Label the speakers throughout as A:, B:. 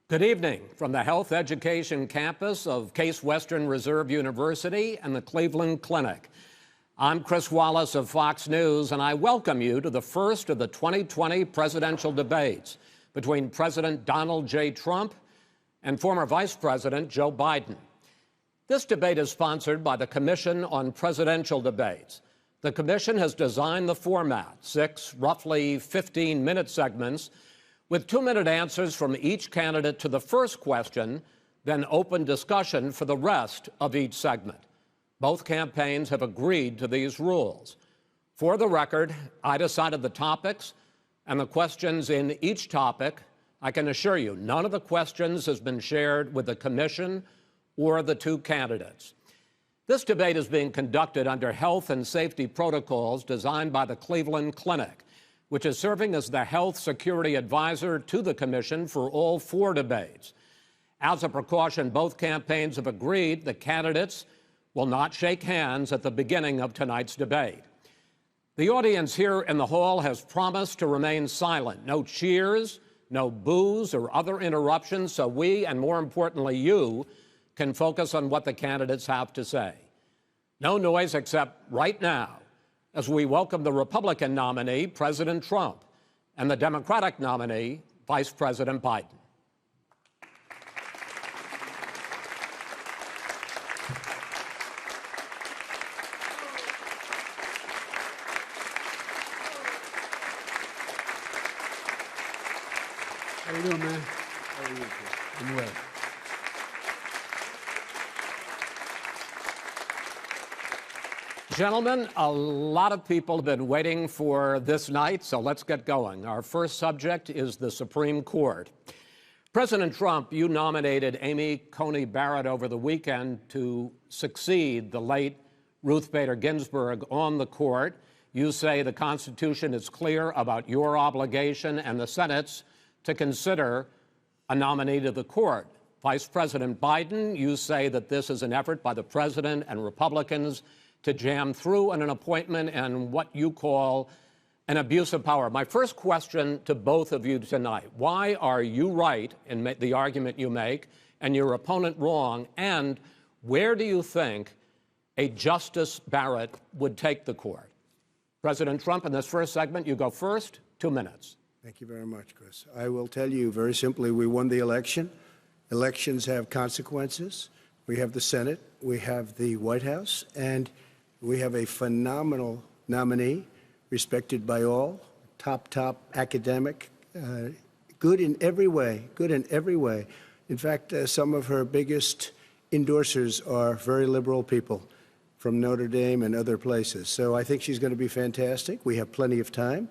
A: Good evening from the Health Education Campus of Case Western Reserve University and the Cleveland Clinic. I'm Chris Wallace of Fox News, and I welcome you to the first of the 2020 presidential debates between President Donald J. Trump and former Vice President Joe Biden. This debate is sponsored by the Commission on Presidential Debates. The commission has designed the format, 6 roughly 15-minute segments, with 2-minute answers from each candidate to the first question, then open discussion for the rest of each segment. Both campaigns have agreed to these rules. For the record, I decided the topics and the questions in each topic. I can assure you, none of the questions has been shared with the commission or the 2 candidates. This debate is being conducted under health and safety protocols designed by the Cleveland Clinic, which is serving as the health security advisor to the commission for all 4 debates. As a precaution, both campaigns have agreed the candidates will not shake hands at the beginning of tonight's debate. The audience here in the hall has promised to remain silent. No cheers, no boos or other interruptions, so we, and more importantly you, can focus on what the candidates have to say. No noise except right now, as we welcome the Republican nominee, President Trump, and the Democratic nominee, Vice President Biden.
B: How you doing, man? How are you? I'm well.
A: Gentlemen, a lot of people have been waiting for this night, so let's get going. Our first subject is the Supreme Court. President Trump, you nominated Amy Coney Barrett over the weekend to succeed the late Ruth Bader Ginsburg on the court. You say the Constitution is clear about your obligation and the Senate's to consider a nominee to the court. Vice President Biden, you say that this is an effort by the president and Republicans to jam through an appointment and what you call an abuse of power. My first question to both of you tonight: why are you right in the argument you make and your opponent wrong? And where do you think a Justice Barrett would take the court? President Trump, in this first segment, you go first. 2 minutes.
B: Thank you very much, Chris. I will tell you very simply, we won the election. Elections have consequences. We have the Senate, we have the White House, and we have a phenomenal nominee, respected by all, top academic, good in every way, In fact, some of her biggest endorsers are very liberal people from Notre Dame and other places. So I think she's going to be fantastic. We have plenty of time,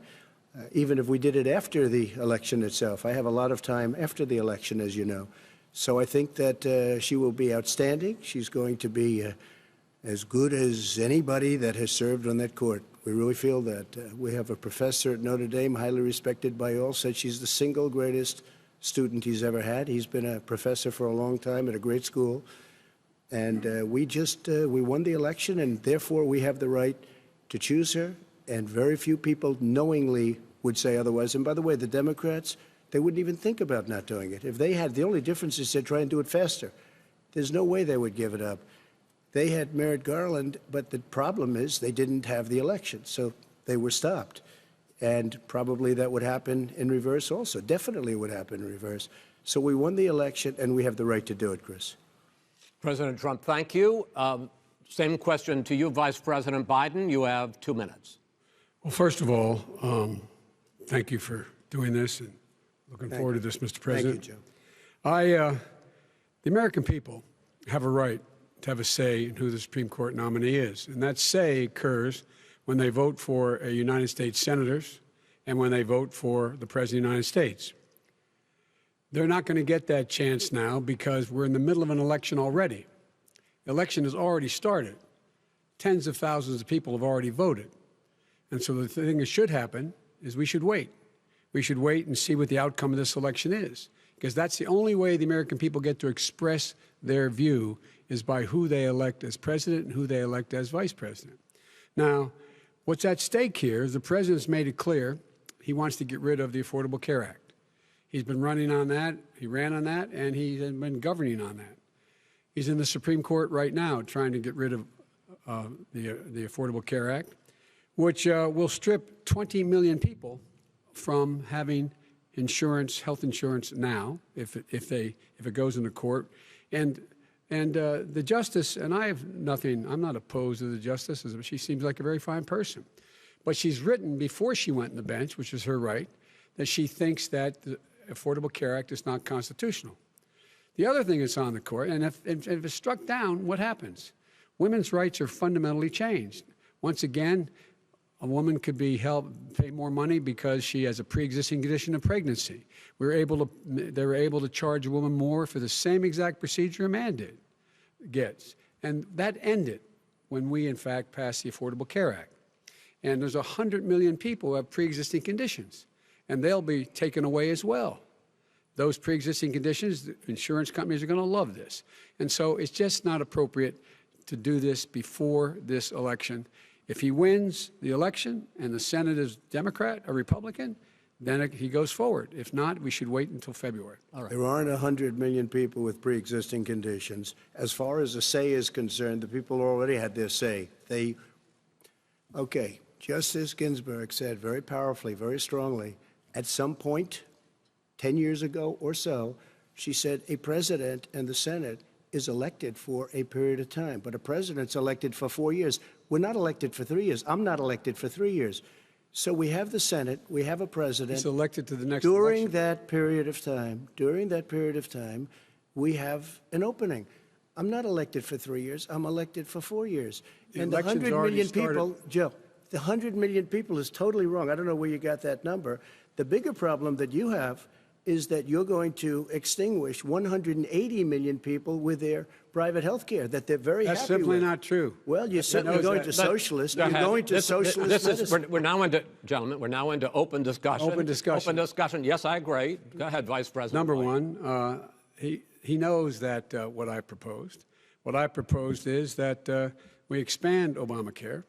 B: even if we did it after the election itself. I have a lot of time after the election, as you know. So I think that she will be outstanding. She's going to be as good as anybody that has served on that court. We really feel that. We have a professor at Notre Dame, highly respected by all, said she's the single greatest student he's ever had. He's been a professor for a long time at a great school. And we won the election, and therefore we have the right to choose her. And very few people knowingly would say otherwise. And by the way, the Democrats, they wouldn't even think about not doing it. If they had, the only difference is they'd try and do it faster. There's no way they would give it up. They had Merrick Garland, but the problem is they didn't have the election, so they were stopped. And probably that would happen in reverse also. Definitely would happen in reverse. So we won the election, and we have the right to do it, Chris.
A: President Trump, thank you. Same question to you, Vice President Biden. You have 2 minutes.
C: Well, first of all, thank you for doing this, and looking forward to this, Mr. President.
B: Thank you, Joe.
C: The American people have a right to have a say in who the Supreme Court nominee is. And that say occurs when they vote for United States senators and when they vote for the President of the United States. They're not going to get that chance now because we're in the middle of an election already. election has already started. Tens of thousands of people have already voted. And so the thing that should happen is we should wait. We should wait and see what the outcome of this election is, because that's the only way the American people get to express their view is by who they elect as president and who they elect as vice president. Now, what's at stake here is the president's made it clear he wants to get rid of the Affordable Care Act. He's been running on that, he ran on that, and he's been governing on that. He's in the Supreme Court right now trying to get rid of the Affordable Care Act, which will strip 20 million people from having insurance, health insurance now, if it goes into court. And the justice, and I'm not opposed to the justice. She seems like a very fine person. But she's written before she went on the bench, which is her right, that she thinks that the Affordable Care Act is not constitutional. The other thing that's on the court, and if it's struck down, what happens? Women's rights are fundamentally changed. Once again, a woman could be pay more money because she has a pre-existing condition of pregnancy. They were able to charge a woman more for the same exact procedure a man gets. And that ended when we, in fact, passed the Affordable Care Act. And there's 100 million people who have pre-existing conditions, and they'll be taken away as well. Those pre-existing conditions, the insurance companies are going to love this. And so it's just not appropriate to do this before this election. If he wins the election and the Senate is Democrat or Republican, then he goes forward. If not, we should wait until February.
B: All right. There aren't 100 million people with pre-existing conditions. As far as the say is concerned, the people already had their say. Okay, Justice Ginsburg said very powerfully, very strongly, at some point, 10 years ago or so, she said a president and the Senate is elected for a period of time, but a president's elected for 4 years. We're not elected for 3 years. I'm not elected for 3 years. So we have the Senate, we have a president.
C: He's elected to the next
B: during
C: election.
B: that period of time, we have an opening. I'm not elected for 3 years. I'm elected for 4 years. And the 100 million people, Joe, the 100 million people is totally wrong. I don't know where you got that number. The bigger problem that you have is that you're going to extinguish 180 million people with their private health care that they're very happy with.
C: That's simply not true.
B: Well, you're certainly going to socialist. You're going to socialist medicine.
A: We're now into, gentlemen, we're now into open discussion.
C: Open discussion.
A: Open discussion. Yes, I agree. Go ahead, Vice President.
C: Number one, he knows that what I proposed. What I proposed is that we expand Obamacare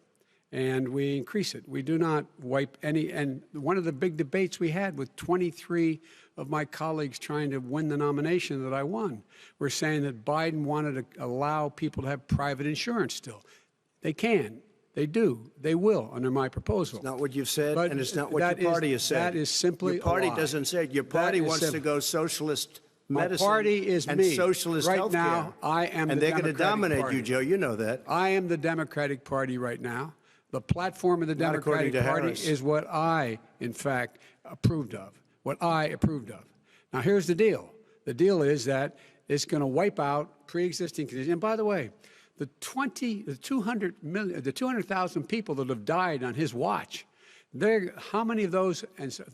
C: and we increase it. We do not wipe any. And one of the big debates we had with 23 of my colleagues trying to win the nomination that I won were saying that Biden wanted to allow people to have private insurance still. They can. They do. They will under my proposal.
B: It's not what you've said,
C: but
B: and it's not what your party has said.
C: That is simply
B: your party
C: a lie.
B: doesn't say it. Your party wants to go socialist medicine.
C: My party is
B: and
C: me.
B: Socialist
C: right
B: healthcare.
C: now, I am
B: and
C: the
B: they're going to dominate
C: party.
B: you, Joe. You know that.
C: I am the Democratic Party right now. The platform of the
B: Not
C: Democratic Party
B: Harris.
C: is what I, in fact, approved of. What I approved of. Now, here's the deal. The deal is that it's going to wipe out pre-existing conditions. And by the way, the 200,000 people that have died on his watch, how many of those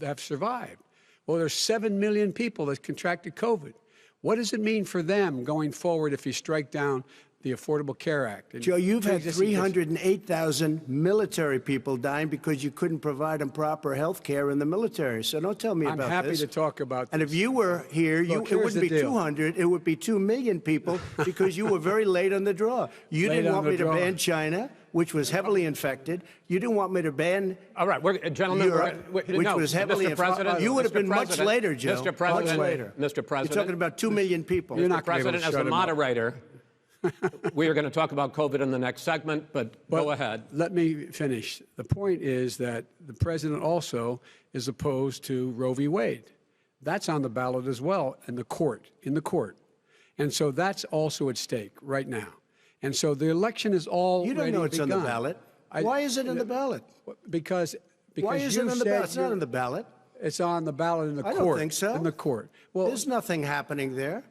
C: have survived? Well, there's 7 million people that contracted COVID. What does it mean for them going forward if you strike down the Affordable Care Act?
B: Joe, you've had 308,000 military people dying because you couldn't provide them proper health care in the military. So don't tell me about this.
C: I'm happy to talk about this.
B: And if you were here,
C: Look,
B: it wouldn't be 200. It would be 2 million people because you were very late on the draw. You didn't want me to ban China, which was heavily infected. You didn't want me to ban
A: all right, gentlemen,
B: Europe, which was heavily infected. You would have been much later, Joe.
A: Mr. President,
B: much later.
A: Mr. President.
B: You're talking about 2 million people.
C: You're
A: Mr.
C: not
A: President, as the moderator, we are going to talk about COVID in the next segment, but go ahead.
C: Let me finish. The point is that the president also is opposed to Roe v. Wade. That's on the ballot as well in the court. And so that's also at stake right now. And so the election is already
B: begun. You don't know it's on the ballot. Why is it on the ballot?
C: Because
B: why is it on the ballot? It's not on the ballot.
C: It's on the ballot in the court.
B: I don't think so.
C: In the court. Well,
B: there's nothing happening there.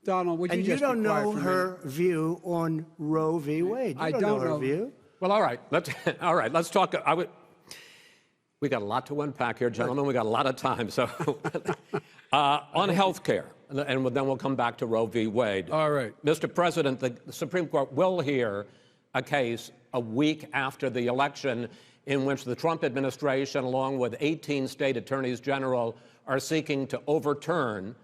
C: Donald, would you just
B: don't
C: be quiet
B: know
C: for a
B: her view on Roe v. Wade.
C: I don't know
B: her view.
A: Well, all right. Let's talk. We got a lot to unpack here, gentlemen. We got a lot of time. So, on health care, and then we'll come back to Roe v. Wade.
C: All right.
A: Mr. President, the Supreme Court will hear a case a week after the election in which the Trump administration, along with 18 state attorneys general, are seeking to overturn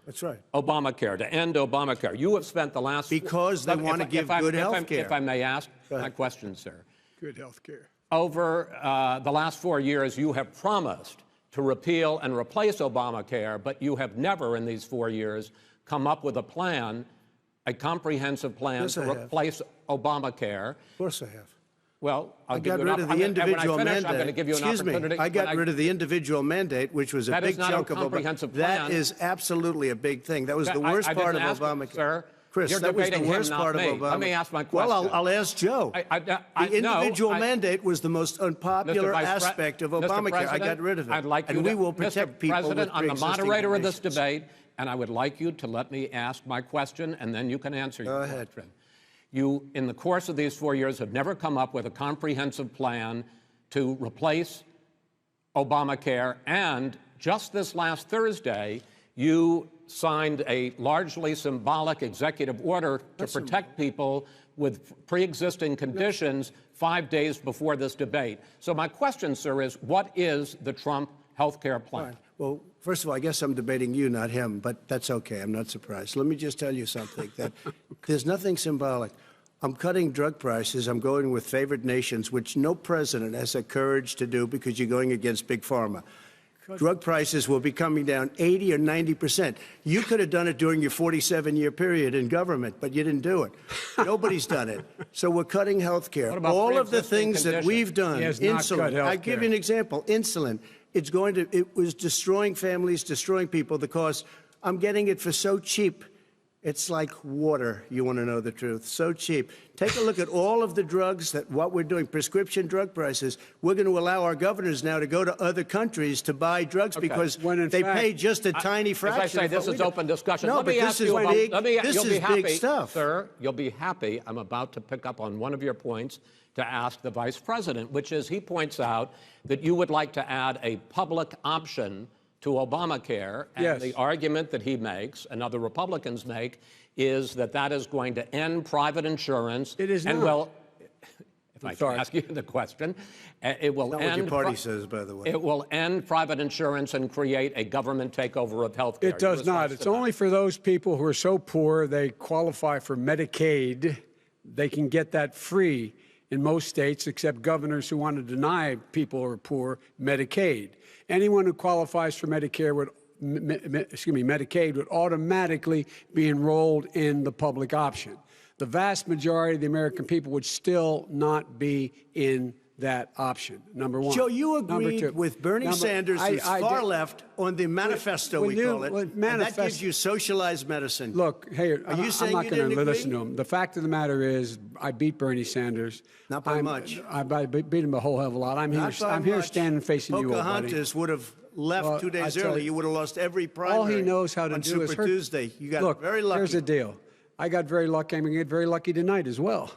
A: Obamacare, to end Obamacare. You have spent the last...
B: Because they want to give good health care.
A: If I may ask my question, sir.
C: Good health care.
A: Over the last 4 years, you have promised to repeal and replace Obamacare, but you have never in these 4 years come up with a plan, a comprehensive plan to replace Obamacare.
B: Of course I have.
A: Well,
B: I got rid of the individual mandate.
A: I'm going to give you an opportunity.
B: I got rid of the individual mandate, which was a big chunk of
A: Obamacare.
B: That is absolutely a big thing. That was the worst part of Obamacare.
A: Sir,
B: Chris, that was the worst part of Obamacare.
A: Let me ask my question.
B: Well, I'll ask Joe. The individual mandate was the most unpopular aspect of Obamacare. I got rid of it.
A: I'd like you
B: and we will protect people with
A: President, I'm the moderator of this
B: conditions.
A: debate, and I would like you to let me ask my question, and then you can answer your question.
B: Go ahead.
A: You, in the course of these 4 years, have never come up with a comprehensive plan to replace Obamacare, and just this last Thursday, you signed a largely symbolic executive order to protect people with pre-existing conditions 5 days before this debate. So my question, sir, is what is the Trump health care plan?
B: Right. Well, first of all, I guess I'm debating you, not him, but that's okay. I'm not surprised. Let me just tell you something, that there's nothing symbolic. I'm cutting drug prices. I'm going with favored nations, which no president has the courage to do because you're going against Big Pharma. Drug prices will be coming down 80 or 90%. You could have done it during your 47-year period in government, but you didn't do it. Nobody's done it. So we're cutting health care. All of the things that we've done, insulin. I'll give you an example. Insulin. It was destroying families, destroying people because I'm getting it for so cheap. It's like water, you want to know the truth. So cheap. Take a look at all of the drugs what we're doing, prescription drug prices. We're going to allow our governors now to go to other countries to buy drugs because they pay just a tiny fraction.
A: As I say, this is open discussion.
B: No, but this is big. This is big stuff.
A: Sir, you'll be happy. I'm about to pick up on one of your points to ask the Vice President, which is he points out that you would like to add a public option to Obamacare, and the argument that he makes and other Republicans make is that that is going to end private insurance.
C: It is
A: and
C: not.
A: Well, if I can ask you the question, it will
B: end. Not what your party says, by the way.
A: It will end private insurance and create a government takeover of health care.
C: It does not. It's only for those people who are so poor they qualify for Medicaid. They can get that free in most states, except governors who want to deny people who are poor Medicaid. Anyone who qualifies for Medicare Medicaid would automatically be enrolled in the public option. The vast majority of the American people would still not be in that option, number one.
B: Joe, you agreed with Bernie Sanders, who's far left, on the manifesto, we call it, and that gives you socialized medicine.
C: Look, hey,
B: I'm not
C: going to listen to him. The fact of the matter is, I beat Bernie Sanders.
B: Not by much.
C: I beat him a whole hell of a lot. I'm here standing facing you, old buddy.
B: Pocahontas would have left 2 days early. You would have lost every primary.
C: All he knows how to
B: on
C: do
B: Super
C: is hurt.
B: Tuesday. You got very lucky.
C: Here's the deal. I got very lucky. I'm going to get very lucky tonight as well.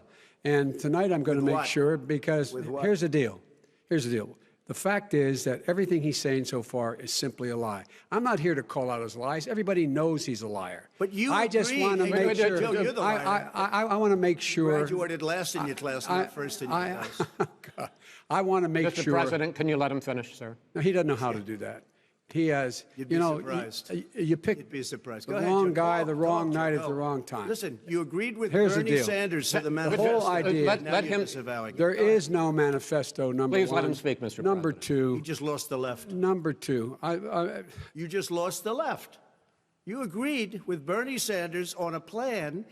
C: And tonight I'm going to make sure, because here's the deal. Here's the deal. The fact is that everything he's saying so far is simply a lie. I'm not here to call out his lies. Everybody knows he's a liar.
B: But you
C: I just want to make sure.
B: Joe, you're the liar.
C: I want to make sure.
B: You graduated last in your class, not first in your class.
C: I want to make sure.
A: Mr. President, can you let him finish, sir?
C: No, he doesn't know how to do that. He has,
B: You'd be surprised.
C: You pick
B: You'd be surprised.
C: the wrong guy, the wrong night at the wrong time.
B: Listen, you agreed with
C: Here's
B: Bernie Sanders to the manifesto.
C: The whole idea.
A: Let him.
C: There is no manifesto, number one.
A: Please let him speak, Mr. President.
C: Number two.
B: You just lost the left.
C: Number two.
B: You just lost the left. You agreed with Bernie Sanders on a plan.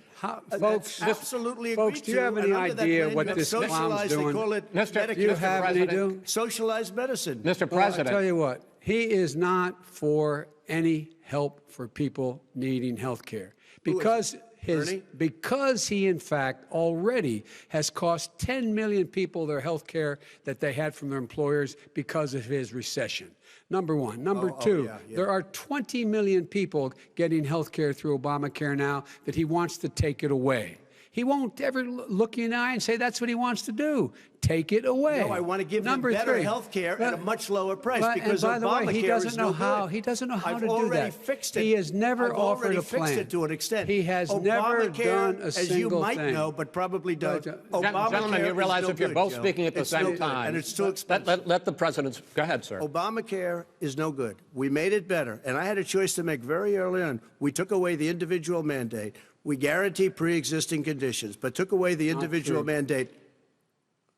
C: Folks,
B: absolutely
C: folks,
B: agreed
C: do you have any idea what this clown's doing?
B: They call it
A: Mr.
C: Do you have any?
B: Socialized medicine.
A: Mr.
C: Well,
A: President.
C: I tell you what, he is not for any help for people needing health care. Because he, in fact, already has cost 10 million people their health care that they had from their employers because of his recession. Number one. Number two, there are 20 million people getting health care through Obamacare now that he wants to take it away. He won't ever look you in the eye and say that's what he wants to do. take it away.
B: No, I want to give them
C: Number
B: better
C: three,
B: health care at a much lower price because
C: and by
B: Obamacare
C: the way, he doesn't
B: is
C: know
B: no
C: how.
B: good.
C: He doesn't know how
B: I've
C: to do
B: already
C: that.
B: fixed it.
C: He has never
B: I've
C: offered
B: already
C: a plan.
B: fixed it to an extent.
C: He has never done a
B: as
C: single
B: you might
C: thing.
B: know, but probably don't.
A: Gentlemen, you realize if you're both speaking at the same time,
B: and it's too expensive.
A: let the president go ahead, sir.
B: Obamacare is no good. We made it better, and I had a choice to make very early on. We took away the individual mandate. We guarantee pre-existing conditions, but took away the individual mandate.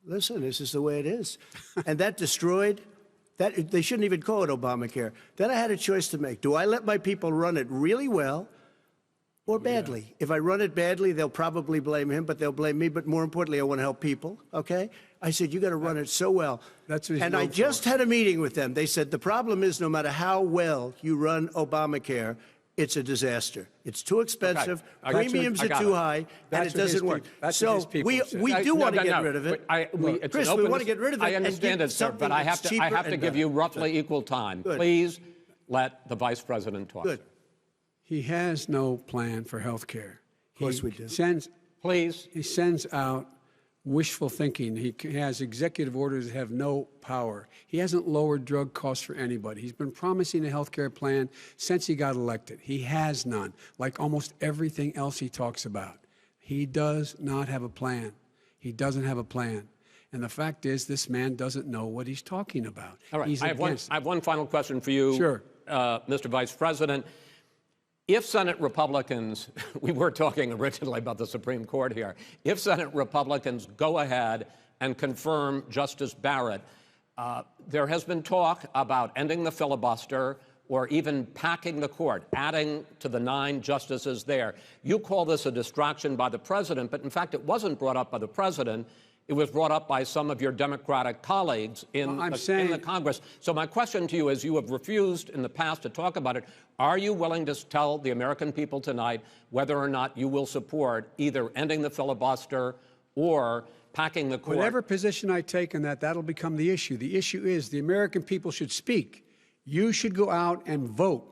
B: Listen, this is the way it is. And that destroyed, that they shouldn't even call it Obamacare. Then I had a choice to make. Do I let my people run it really well or badly? Yeah. If I run it badly, they'll probably blame him, but they'll blame me. But more importantly, I want to help people, okay? I said, you got to run it so well.
C: That's what he's
B: and I just had a meeting with them. They said, the problem is no matter how well you run Obamacare, it's a disaster. It's too expensive.
A: Okay.
B: Premiums are too high, and it doesn't work. So we do want to get rid of it. Chris, we want to get rid of it.
A: I understand it, sir, but I have to give you roughly equal time.
B: Good.
A: Please let the vice president talk.
B: Good.
C: He has no plan for health care.
B: Of course we do.
C: He sends out wishful thinking. He has executive orders that have no power. He hasn't lowered drug costs for anybody. He's been promising a health care plan since he got elected. He has none, like almost everything else he talks about. He does not have a plan. He doesn't have a plan. And the fact is, this man doesn't know what he's talking about.
A: All right. I have one final question for you,
C: sure.
A: Mr. Vice President. If Senate Republicans, we were talking originally about the Supreme Court here, if Senate Republicans go ahead and confirm Justice Barrett, there has been talk about ending the filibuster or even packing the court, adding to the 9 justices there. You call this a distraction by the president, but in fact it wasn't brought up by the president. It was brought up by some of your Democratic colleagues in the Congress. So my question to you is, you have refused in the past to talk about it. Are you willing to tell the American people tonight whether or not you will support either ending the filibuster or packing the court?
C: Whatever position I take on that, that'll become the issue. The issue is the American people should speak. You should go out and vote.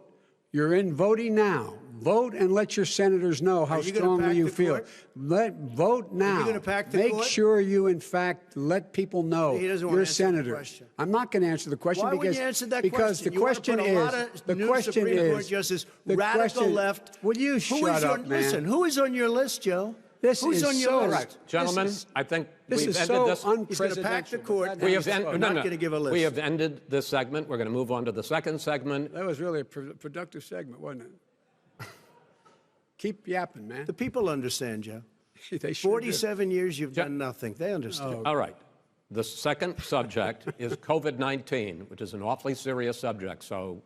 C: You're in voting now. Vote and let your senators know how strongly you feel. Vote now.
B: Are you going to pack the court?
C: Make sure you, in fact, let people know you're a senator. I'm not going to answer the question because the question is
B: radical left.
C: Will you shut up, man?
B: Listen, who is on your list, Joe?
C: Who's on your list?
A: Right. Gentlemen, I think
C: this is so unprecedented.
B: He's going to pack the court.
A: We have not
B: going to give a list.
A: We have ended this segment. We're going to move on to the second segment.
C: That was really a productive segment, wasn't it? Keep yapping, man.
B: The people understand, Joe.
C: They sure
B: 47 years you've done nothing. They understand.
A: All right. The second subject is COVID-19, which is an awfully serious subject, so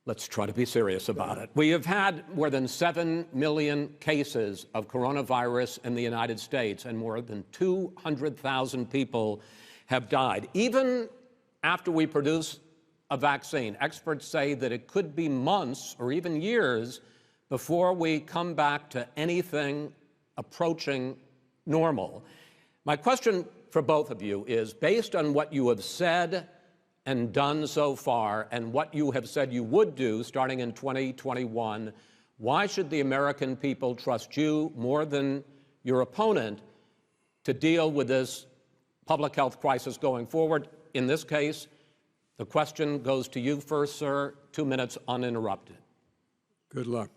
A: let's try to be serious about it. We have had more than 7 million cases of coronavirus in the United States, and more than 200,000 people have died. Even after we produce a vaccine, experts say that it could be months or even years before we come back to anything approaching normal. My question for both of you is, based on what you have said and done so far, and what you have said you would do starting in 2021, why should the American people trust you more than your opponent to deal with this public health crisis going forward? In this case, the question goes to you first, sir. 2 minutes uninterrupted.
C: Good luck.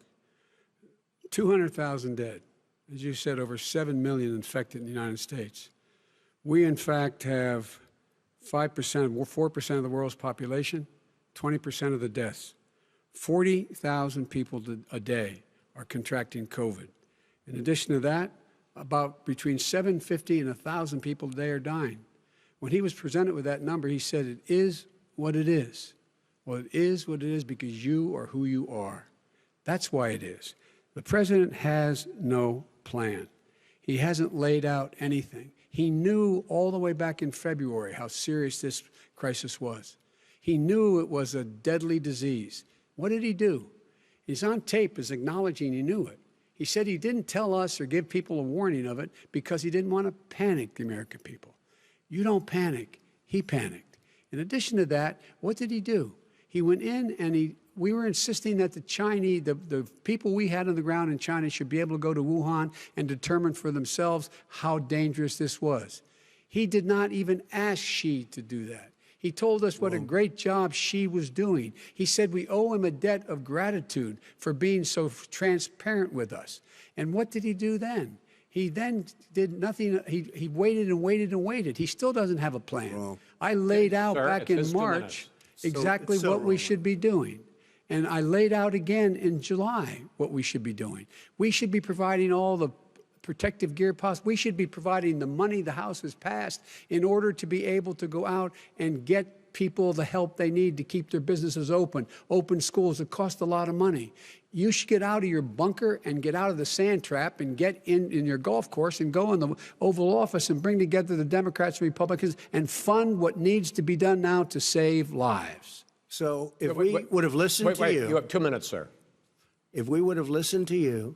C: 200,000 dead. As you said, over 7 million infected in the United States. We, in fact, have 4% of the world's population, 20% of the deaths. 40,000 people a day are contracting COVID. In addition to that, about between 750 and 1,000 people a day are dying. When he was presented with that number, he said, it is what it is. Well, it is what it is because you are who you are. That's why it is. The president has no plan. He hasn't laid out anything. He knew all the way back in February how serious this crisis was. He knew it was a deadly disease. What did he do? He's on tape as acknowledging he knew it. He said he didn't tell us or give people a warning of it because he didn't want to panic the American people. You don't panic. He panicked. In addition to that, what did he do? He went in and we were insisting that the Chinese, the people we had on the ground in China should be able to go to Wuhan and determine for themselves how dangerous this was. He did not even ask Xi to do that. He told us what a great job Xi was doing. He said we owe him a debt of gratitude for being so transparent with us. And what did he do then? He then did nothing. He waited and waited and waited. He still doesn't have a plan.
B: Wrong.
C: I laid out
A: Sir,
C: back in March exactly what we should be doing. And I laid out again in July what we should be doing. We should be providing all the protective gear possible. We should be providing the money the House has passed in order to be able to go out and get people the help they need to keep their businesses open schools that cost a lot of money. You should get out of your bunker and get out of the sand trap and get in your golf course and go in the Oval Office and bring together the Democrats and Republicans and fund what needs to be done now to save lives.
B: So if we would have listened to you.
A: You have 2 minutes, sir.
B: If we would have listened to you,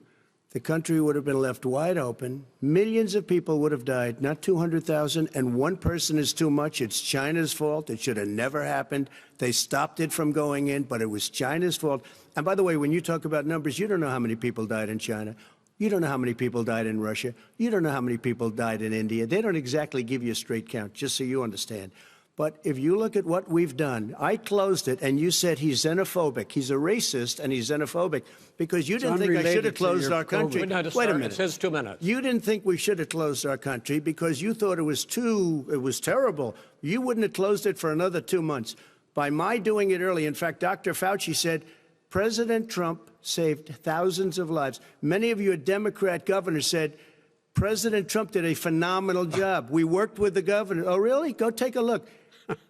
B: the country would have been left wide open. Millions of people would have died, not 200,000, and one person is too much. It's China's fault. It should have never happened. They stopped it from going in, but it was China's fault. And by the way, when you talk about numbers, you don't know how many people died in China. You don't know how many people died in Russia. You don't know how many people died in India. They don't exactly give you a straight count, just so you understand. But if you look at what we've done, I closed it, and you said he's xenophobic. He's a racist, and he's xenophobic because you didn't think I should have closed our country.
A: No,
B: Wait a minute.
A: It's his 2 minutes.
B: You didn't think we should have closed our country because you thought it was terrible. You wouldn't have closed it for another 2 months. By my doing it early, in fact, Dr. Fauci said, President Trump saved thousands of lives. Many of you Democrat governors said, President Trump did a phenomenal job. We worked with the governor. Oh, really? Go take a look.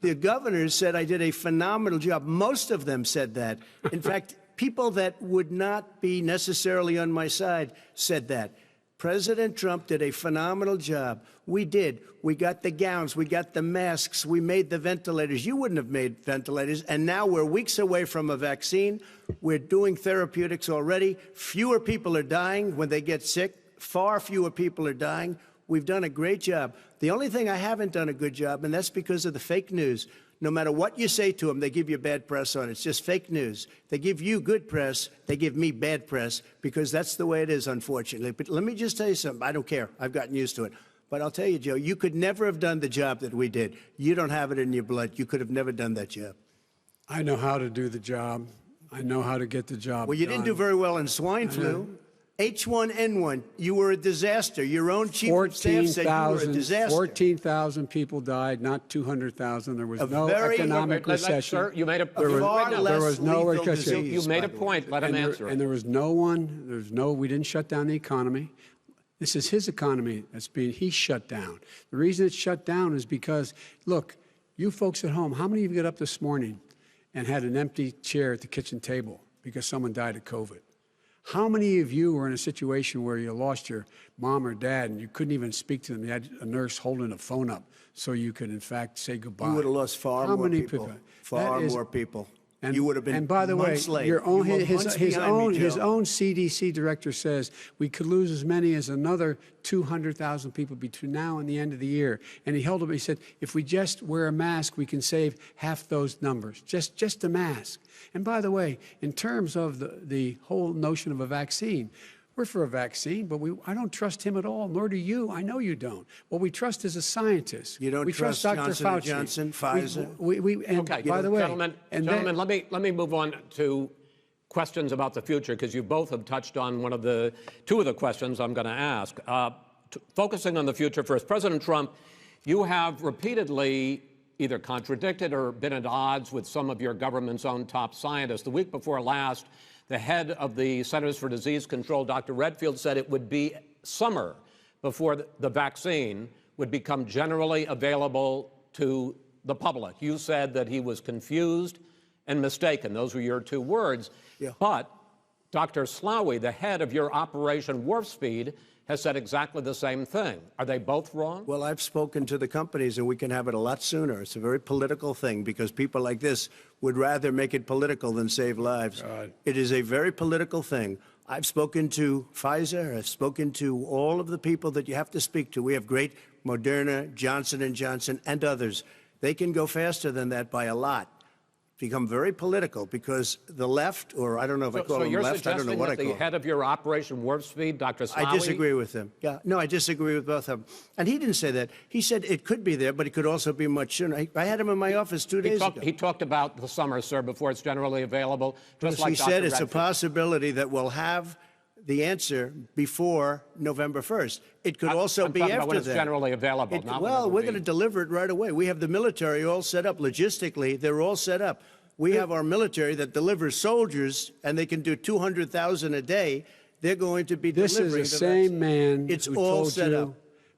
B: The governors said I did a phenomenal job. Most of them said that. In fact, people that would not be necessarily on my side said that. President Trump did a phenomenal job. We did. We got the gowns. We got the masks. We made the ventilators. You wouldn't have made ventilators. And now we're weeks away from a vaccine. We're doing therapeutics already. Fewer people are dying when they get sick. Far fewer people are dying. We've done a great job. The only thing I haven't done a good job, and that's because of the fake news. No matter what you say to them, they give you bad press on it. It's just fake news. They give you good press. They give me bad press because that's the way it is, unfortunately. But let me just tell you something. I don't care. I've gotten used to it. But I'll tell you, Joe, you could never have done the job that we did. You don't have it in your blood. You could have never done that job.
C: I know how to do the job. I know how to get the job
B: Well, you
C: done.
B: didn't do very well in swine flu. H1N1, you were a disaster. Your own chief of staff said you were a disaster.
C: 14,000 people died, not 200,000. There was no economic recession.
A: Sir, you made a
C: there was no recession.
A: You made a point. Let him answer it.
C: And there was we didn't shut down the economy. This is his economy he's shut down. The reason it's shut down is because, look, you folks at home, how many of you got up this morning and had an empty chair at the kitchen table because someone died of COVID? How many of you were in a situation where you lost your mom or dad and you couldn't even speak to them? You had a nurse holding a phone up so you could, in fact, say goodbye.
B: You would have lost far more people. Far more people.
C: And,
B: you would have been
C: and by the way,
B: months late.
C: Your own, his own
B: CDC
C: director says we could lose as many as another 200,000 people between now and the end of the year. And he held up. He said, if we just wear a mask, we can save half those numbers. Just a mask. And by the way, in terms of the whole notion of a vaccine, we're for a vaccine, but I don't trust him at all, nor do you. I know you don't. What we trust is a scientist.
B: You don't
C: we
B: trust
C: Dr.
B: Johnson
C: Fauci.
B: Johnson, Pfizer?
A: Okay,
C: by the way,
A: gentlemen, let me move on to questions about the future, because you both have touched on two of the questions I'm going to ask. Focusing on the future first, President Trump, you have repeatedly either contradicted or been at odds with some of your government's own top scientists. The week before last, the head of the Centers for Disease Control, Dr. Redfield, said it would be summer before the vaccine would become generally available to the public. You said that he was confused and mistaken. Those were your two words.
B: Yeah.
A: But Dr. Slaoui, the head of your Operation Warp Speed, has said exactly the same thing. Are they both wrong?
B: Well, I've spoken to the companies, and we can have it a lot sooner. It's a very political thing because people like this would rather make it political than save lives.
C: God.
B: It is a very political thing. I've spoken to Pfizer. I've spoken to all of the people that you have to speak to. We have great Moderna, Johnson & Johnson, and others. They can go faster than that by a lot. become very political because the left, or I don't know if I call them left, I don't know what I call them.
A: So you're suggesting that the head of your Operation Warp Speed, Dr. Slawi?
B: I disagree with him. Yeah, no, I disagree with both of them. And he didn't say that. He said it could be there, but it could also be much sooner. I had him in my office 2 days ago.
A: He talked about the summer, sir, before it's generally available. Just like
B: he said it's a possibility that we'll have the answer before November 1st. It could also be after
A: about when
B: that.
A: It's generally available.
B: Well, we're going to deliver it right away. We have the military all set up. Logistically, they're all set up. We have our military that delivers soldiers, and they can do 200,000 a day. They're going to be delivering.
C: This is the same man
B: it's
C: who
B: all
C: told
B: set
C: you
B: up.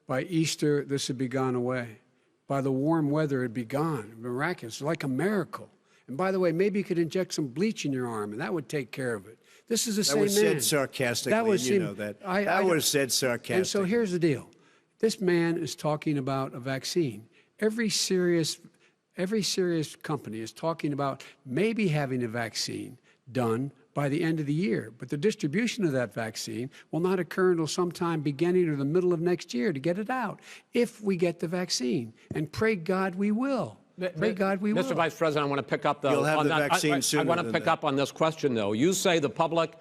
C: by Easter this would be gone away. By the warm weather, it'd be gone. Miraculous, like a miracle. And by the way, maybe you could inject some bleach in your arm, and that would take care of it. This is the same man.
B: That was said sarcastically, you know that. That was said sarcastically.
C: And so here's the deal. This man is talking about a vaccine. Every serious company is talking about maybe having a vaccine done by the end of the year. But the distribution of that vaccine will not occur until sometime beginning or the middle of next year to get it out, if we get the vaccine. And pray God we will. Pray God we will.
A: Mr. Vice President, I want to pick up
B: You'll have the vaccine sooner
A: I want to
B: than
A: pick
B: that.
A: up on this question, though. You say the public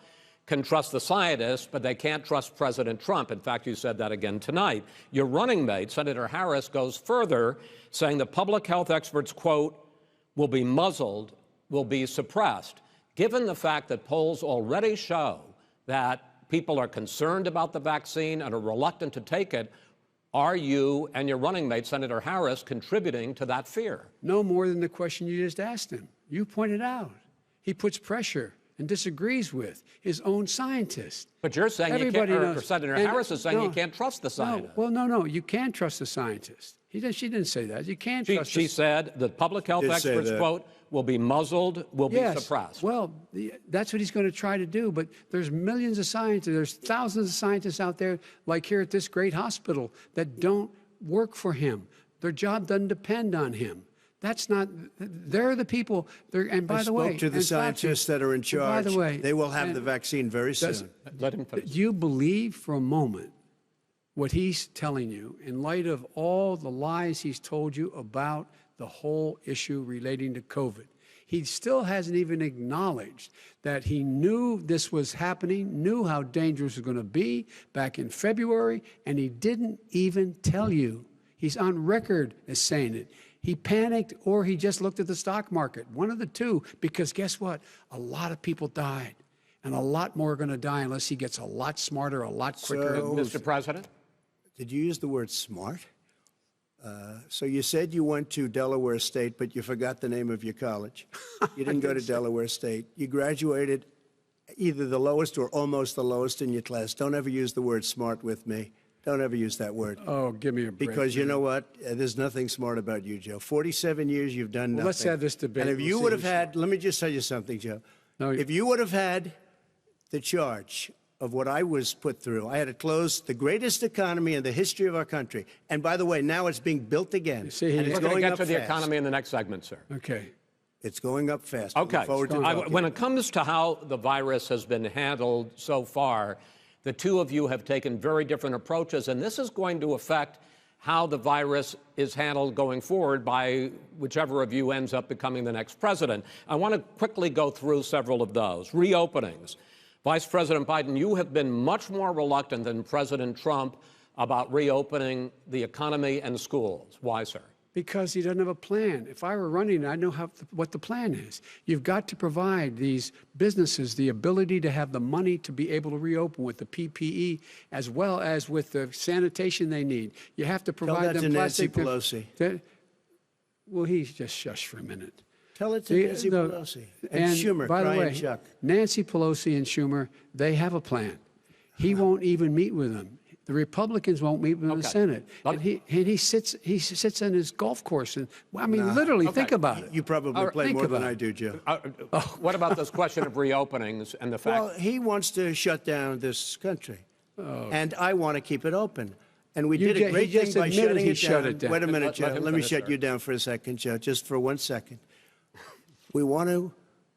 A: can trust the scientists, but they can't trust President Trump. In fact, you said that again tonight. Your running mate, Senator Harris, goes further, saying the public health experts, quote, will be muzzled, will be suppressed. Given the fact that polls already show that people are concerned about the vaccine and are reluctant to take it, are you and your running mate, Senator Harris, contributing to that fear? No
C: more than the question you just asked him. You pointed out. He puts pressure and disagrees with his own scientists.
A: But you're saying
C: Everybody
A: you can't,
C: knows.
A: or Senator Harris is saying you can't trust the scientists.
C: No, you can trust the scientists. She didn't say that. You can't trust
A: She said the public health experts, quote, will be muzzled, will be suppressed.
C: Well, that's what he's going to try to do. But there's millions of scientists, there's thousands of scientists out there, like here at this great hospital, that don't work for him. Their job doesn't depend on him. That's not, they're the people, and by the way.
B: I spoke to the scientists that are in charge.
C: By the way.
B: They will have the vaccine very soon.
A: Let him finish.
C: Do you believe for a moment what he's telling you in light of all the lies he's told you about the whole issue relating to COVID? He still hasn't even acknowledged that he knew this was happening, knew how dangerous it was going to be back in February, and he didn't even tell you. He's on record as saying it. He panicked or he just looked at the stock market, one of the two, because guess what? A lot of people died, and a lot more are going to die unless he gets a lot smarter, a lot quicker.
B: So,
A: Mr. President?
B: Did you use the word smart? So you said you went to Delaware State, but you forgot the name of your college. You didn't go to Delaware State. You graduated either the lowest or almost the lowest in your class. Don't ever use the word smart with me. Don't ever use that word.
C: Oh, give me a break.
B: Because you know what? There's nothing smart about you, Joe. 47 years, you've done nothing.
C: Let's have this debate.
B: And if you would have had, let me just tell you something, Joe.
C: No,
B: if you would have had the charge of what I was put through, I had to close the greatest economy in the history of our country. And by the way, now it's being built again.
A: We're going to get to the economy in the next segment, sir.
C: Okay.
B: It's going up fast.
A: Okay.
B: When
A: it comes to how the virus has been handled so far, the two of you have taken very different approaches, and this is going to affect how the virus is handled going forward by whichever of you ends up becoming the next president. I want to quickly go through several of those. Reopenings. Vice President Biden, you have been much more reluctant than President Trump about reopening the economy and schools. Why, sir?
C: Because he doesn't have a plan. If I were running, I know what the plan is. You've got to provide these businesses the ability to have the money to be able to reopen with the PPE as well as with the sanitation they need. You have to provide them plastic.
B: Tell that to Nancy Pelosi.
C: Well, he's just shush for a minute.
B: Tell it to Nancy Pelosi. And Schumer,
C: by the way,
B: Chuck.
C: Nancy Pelosi and Schumer, they have a plan. He won't even meet with them. The Republicans won't meet with him in the Senate. And he sits on his golf course. And I mean, literally, think about it.
B: You probably play more than I do, Joe.
A: What about this question of reopenings and the fact?
B: Well, he wants to shut down this country. And I want to keep it open. And we did a great thing by shutting it down. Wait a minute, Joe. Let me shut you down for a second, Joe, just for 1 second.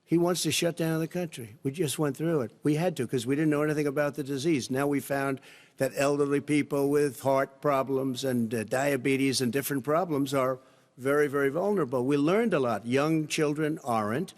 B: He wants to shut down the country. We just went through it. We had to because we didn't know anything about the disease. Now we found that elderly people with heart problems and diabetes and different problems are very, very vulnerable. We learned a lot. Young children aren't.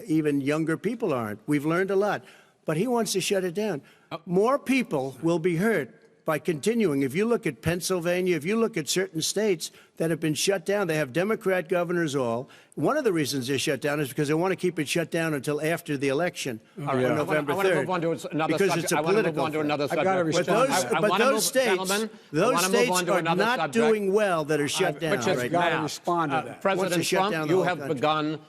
B: Even younger people aren't. We've learned a lot. But he wants to shut it down. More people will be hurt by continuing. If you look at Pennsylvania, if you look at certain states that have been shut down, they have Democrat governors all. One of the reasons they're shut down is because they want to keep it shut down until after the election on November 3rd.
A: I want to move on to another
B: because
A: subject.
B: it's a
A: I want to move
B: political
A: on to another subject.
B: But those states are not doing well that are shut down
A: Which is
B: right
C: got
B: now.
C: to respond to that.
A: President Trump, you have begun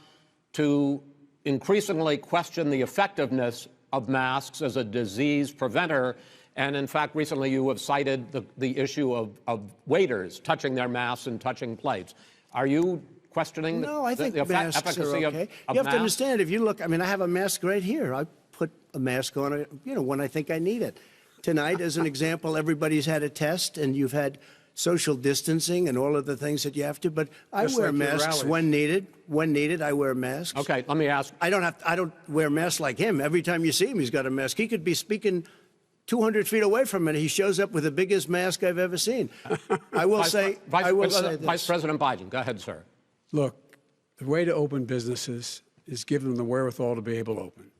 A: to increasingly question the effectiveness of masks as a disease preventer. And in fact, recently you have cited the issue of waiters touching their masks and touching plates. Are you questioning
B: I think
A: the
B: masks
A: efficacy
B: are okay.
A: of
B: You have
A: masks?
B: to understand, if you look, I mean, I have a mask right here. I put a mask on, when I think I need it. Tonight, as an example, everybody's had a test, and you've had social distancing and all of the things that you have to. But I wear masks when needed. When needed, I wear masks.
A: Okay, let me ask.
B: I don't wear masks like him. Every time you see him, he's got a mask. He could be speaking 200 feet away from it. He shows up with the biggest mask I've ever seen. I will say this.
A: Vice President Biden, go ahead, sir.
C: Look, the way to open businesses is give them the wherewithal to be able to open.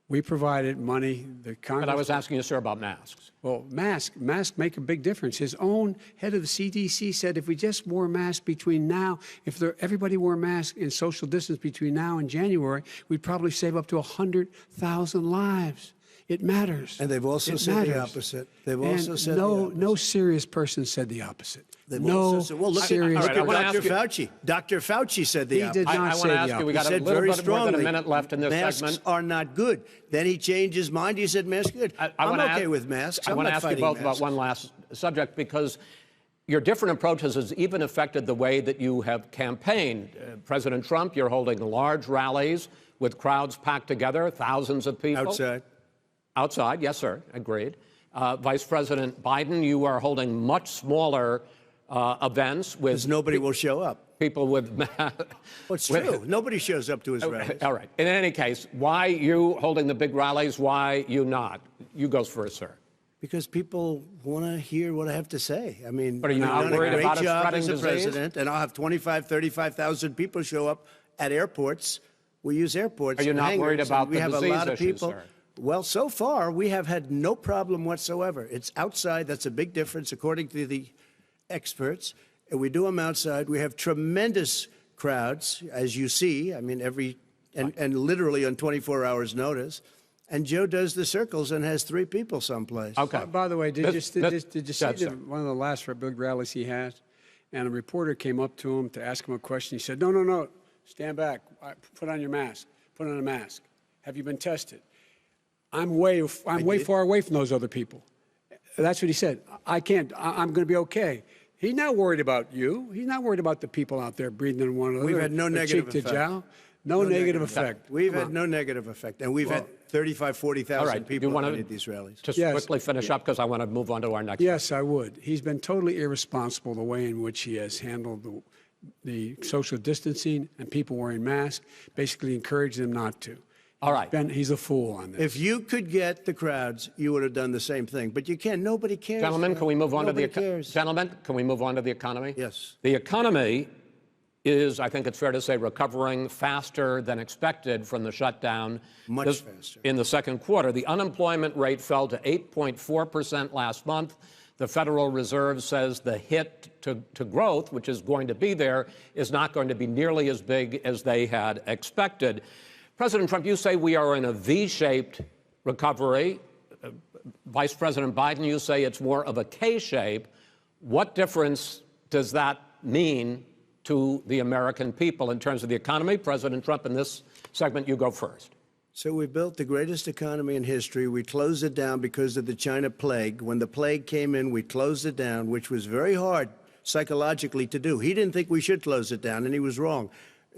C: We provided money. The Congress.
A: But I was asking you, sir, about masks.
C: Well, masks make a big difference. His own head of the CDC said if we just wore masks between now, if everybody wore masks in social distance between now and January, we'd probably save up to 100,000 lives. It matters.
B: And they've also said the opposite. They've also said the opposite.
C: No serious person said the opposite.
B: Well, look
C: serious.
B: at Dr. Fauci. Dr. Fauci said the opposite.
C: He did not say the opposite.
A: I want to ask you, we got a little bit more than a minute left in this segment.
B: Masks are not good. Then he changed his mind. He said masks are good. I'm okay with masks.
A: I want to ask you both about one last subject, because your different approaches has even affected the way that you have campaigned. President Trump, you're holding large rallies with crowds packed together, thousands of people. Outside, yes, sir, agreed. Vice President Biden, you are holding much smaller events with...
B: Because nobody will show up.
A: People with...
B: Well, it's true. Nobody shows up to his rallies.
A: All right. In any case, why you holding the big rallies? Why you not? You go first, sir.
B: Because people want to hear what I have to say. I mean,
A: but are you not worried about a spreading disease?
B: President, and I'll have 35,000 people show up at airports. We use airports.
A: Are you not worried about the disease issues,
B: We have a lot of people.
A: Sir?
B: Well, so far, we have had no problem whatsoever. It's outside. That's a big difference, according to the experts. And we do them outside. We have tremendous crowds, as you see. I mean, and literally on 24 hours' notice. And Joe does the circles and has 3 people someplace.
C: Okay. By the way, did you see one of the last big rallies he had? And a reporter came up to him to ask him a question. He said, no, stand back. Put on your mask. Put on a mask. Have you been tested? I'm way far away from those other people. That's what he said. I'm going to be okay. He's not worried about you. He's not worried about the people out there breathing in one another.
B: We've had no negative effect.
C: No negative effect.
B: We've had no negative effect. And we've had 35,000, 40,000 people at these rallies.
A: Just quickly finish up, because I want to move on to our next.
C: Yes, I would. He's been totally irresponsible the way in which he has handled the social distancing and people wearing masks, basically encouraging them not to.
A: All right.
C: He's a fool on this.
B: If you could get the crowds, you would have done the same thing. But you can't. Nobody cares.
A: Gentlemen, can we move on to the economy?
B: Yes.
A: The economy is, I think it's fair to say, recovering faster than expected from the shutdown.
B: Much faster.
A: In the second quarter, the unemployment rate fell to 8.4% last month. The Federal Reserve says the hit to growth, which is going to be there, is not going to be nearly as big as they had expected. President Trump, you say we are in a V-shaped recovery. Vice President Biden, you say it's more of a K-shape. What difference does that mean to the American people in terms of the economy? President Trump, in this segment, you go first.
B: So we built the greatest economy in history. We closed it down because of the China plague. When the plague came in, we closed it down, which was very hard psychologically to do. He didn't think we should close it down, and he was wrong.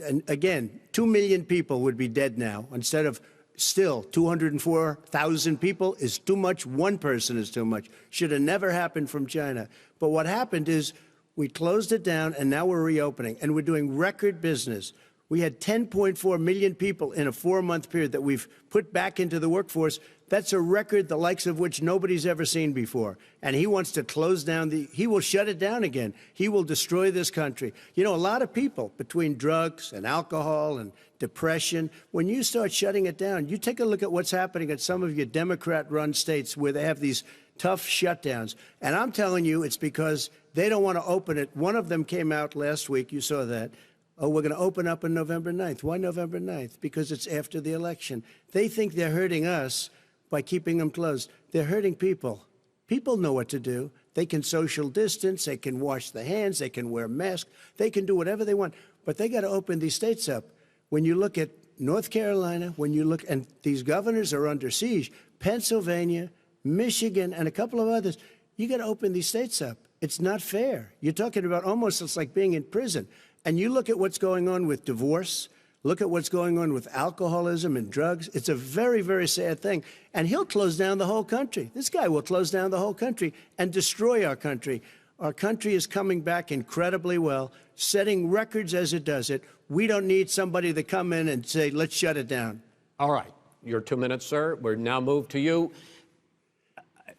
B: And again, 2 million people would be dead now instead of still 204,000 people is too much. One person is too much. Should have never happened from China. But what happened is we closed it down, and now we're reopening, and we're doing record business. We had 10.4 million people in a 4-month period that we've put back into the workforce. That's a record the likes of which nobody's ever seen before. And he wants to close down he will shut it down again. He will destroy this country. You know, a lot of people, between drugs and alcohol and depression, when you start shutting it down, you take a look at what's happening at some of your Democrat-run states where they have these tough shutdowns. And I'm telling you, it's because they don't want to open it. One of them came out last week. You saw that. Oh, we're going to open up on November 9th. Why November 9th? Because it's after the election. They think they're hurting us by keeping them closed. They're hurting people. People know what to do. They can social distance. They can wash their hands. They can wear masks. They can do whatever they want. But they got to open these states up. When you look at North Carolina, when you look, and these governors are under siege, Pennsylvania, Michigan, and a couple of others, you got to open these states up. It's not fair. You're talking about almost it's like being in prison. And you look at what's going on with divorce, look at what's going on with alcoholism and drugs. It's a very, very sad thing. And he'll close down the whole country. This guy will close down the whole country and destroy our country. Our country is coming back incredibly well, setting records as it does it. We don't need somebody to come in and say, let's shut it down.
A: All right. Your 2 minutes, sir. We're now moved to you.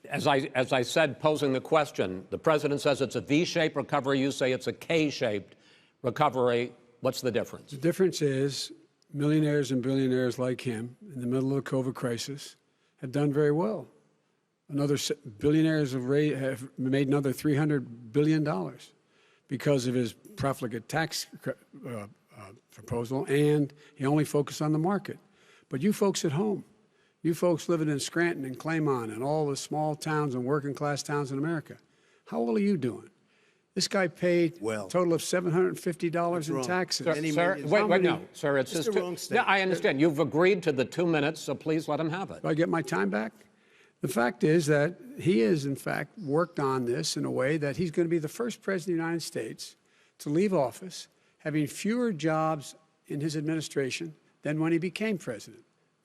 A: As I said, posing the question, the president says it's a V-shaped recovery. You say it's a K-shaped recovery. What's the difference?
C: The difference is millionaires and billionaires like him in the middle of the COVID crisis have done very well. Billionaires have made another $300 billion because of his profligate tax proposal, and he only focused on the market. But you folks at home, you folks living in Scranton and Claymont and all the small towns and working class towns in America, how well are you doing? This guy paid a total of $750 in taxes.
A: Sir, wait, no, sir, it's just
B: wrong
A: yeah, I understand. You've agreed to the 2 minutes, so please let him have it.
C: Do I get my time back? The fact is that he has, in fact, worked on this in a way that he's going to be the first president of the United States to leave office having fewer jobs in his administration than when he became president.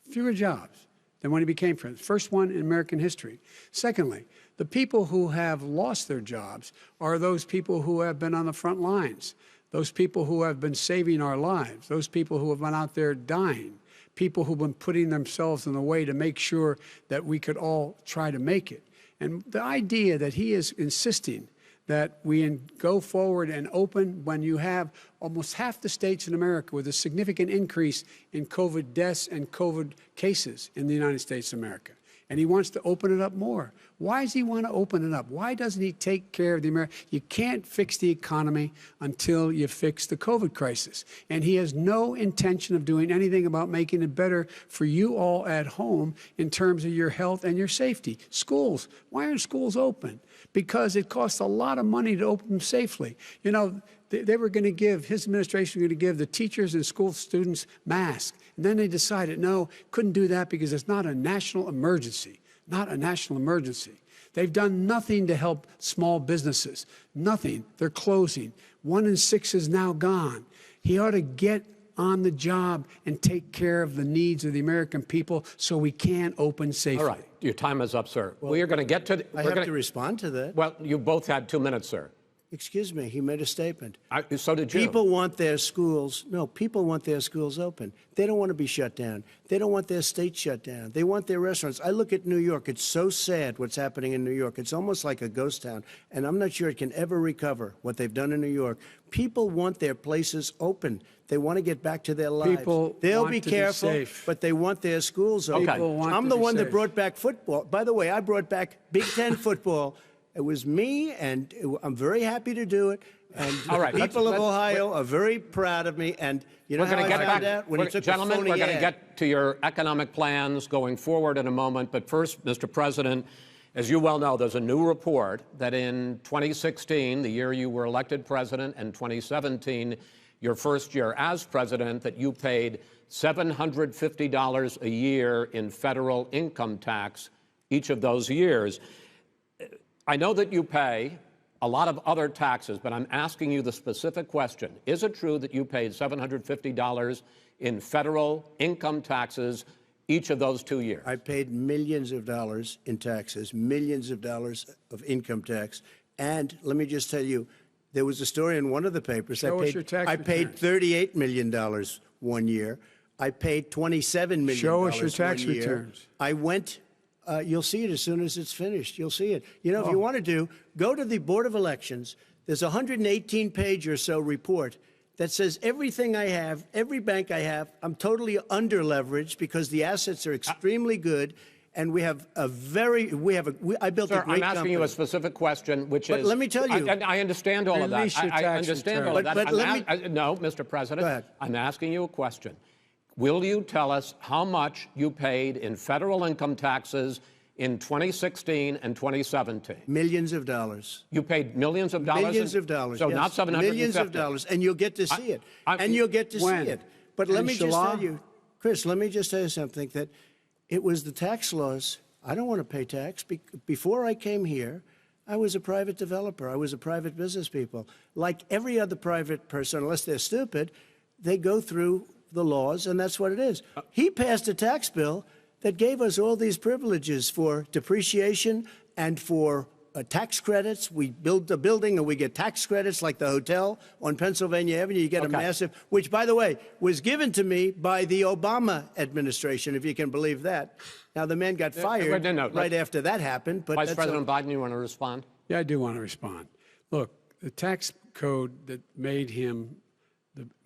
C: Fewer jobs than when he became president. First one in American history. Secondly, the people who have lost their jobs are those people who have been on the front lines, those people who have been saving our lives, those people who have been out there dying, people who've been putting themselves in the way to make sure that we could all try to make it. And the idea that he is insisting that we go forward and open when you have almost half the states in America with a significant increase in COVID deaths and COVID cases in the United States of America. And he wants to open it up more. Why does he want to open it up? Why doesn't he take care of the American? You can't fix the economy until you fix the COVID crisis. And he has no intention of doing anything about making it better for you all at home in terms of your health and your safety. Schools. Why aren't schools open? Because it costs a lot of money to open them safely. You know, they were going to give, his administration was going to give the teachers and school students masks. And then they decided, no, couldn't do that because it's not a national emergency. Not a national emergency. They've done nothing to help small businesses. Nothing. They're closing. 1 in 6 is now gone. He ought to get on the job and take care of the needs of the American people so we can open safely.
A: All right. Your time is up, sir. Well, we are going to get to...
B: I have to respond to that.
A: Well, you both had 2 minutes, sir.
B: Excuse me, he made a statement.
A: So did you.
B: People want their schools, people want their schools open. They don't want to be shut down. They don't want their state shut down. They want their restaurants. I look at New York. It's so sad what's happening in New York. It's almost like a ghost town. And I'm not sure it can ever recover what they've done in New York. People want their places open. They want to get back to their lives. They'll be careful, but they want their schools open. I'm the one that brought back football. By the way, I brought back Big Ten football. It was me, and I'm very happy to do it. And people of Ohio are very proud of me. And you know how I found out? When he took
A: gentlemen,
B: we're
A: going to get to your economic plans going forward in a moment. But first, Mr. President, as you well know, there's a new report that in 2016, the year you were elected president, and 2017, your first year as president, that you paid $750 a year in federal income tax each of those years. I know that you pay a lot of other taxes, but I'm asking you the specific question. Is it true that you paid $750 in federal income taxes each of those 2 years?
B: I paid millions of dollars in taxes, millions of dollars of income tax. And let me just tell you, There was a story in one of the papers.
C: Show us your tax
B: I paid $38 million one year. I paid $27 million
C: Show us your tax
B: one year.
C: returns.
B: I went. You'll see it as soon as it's finished. You'll see it. You know, if you want to do, go to the Board of Elections. There's a 118-page or so report that says everything I have, every bank I have, I'm totally under-leveraged because the assets are extremely good, and we have a very, I built
A: Sir,
B: a great
A: I'm asking
B: company.
A: you a specific question, which
B: But
A: is...
B: let me tell you...
A: I understand all of that. I understand all of that.
B: But
A: no, Mr. President,
B: Go ahead.
A: I'm asking you a question. Will you tell us how much you paid in federal income taxes in 2016 and 2017?
B: Millions of dollars.
A: You paid millions of dollars?
B: Millions of dollars.
A: So
B: yes.
A: not 750?
B: Millions of dollars. And you'll get to see it. And you'll get to see it. But let me just tell you, Chris, let me just tell you something, that it was the tax laws. I don't want to pay tax. Before I came here, I was a private developer. I was a private business people. Like every other private person, unless they're stupid, they go through the laws, and that's what it is. He passed a tax bill that gave us all these privileges for depreciation and for tax credits. We build a building and we get tax credits, like the hotel on Pennsylvania Avenue. You get a massive, which, by the way, was given to me by the Obama administration, if you can believe that. Now, the man got fired right after that happened. But
A: Vice President Biden, you want to respond?
C: Yeah, I do want to respond. Look, the tax code that made him,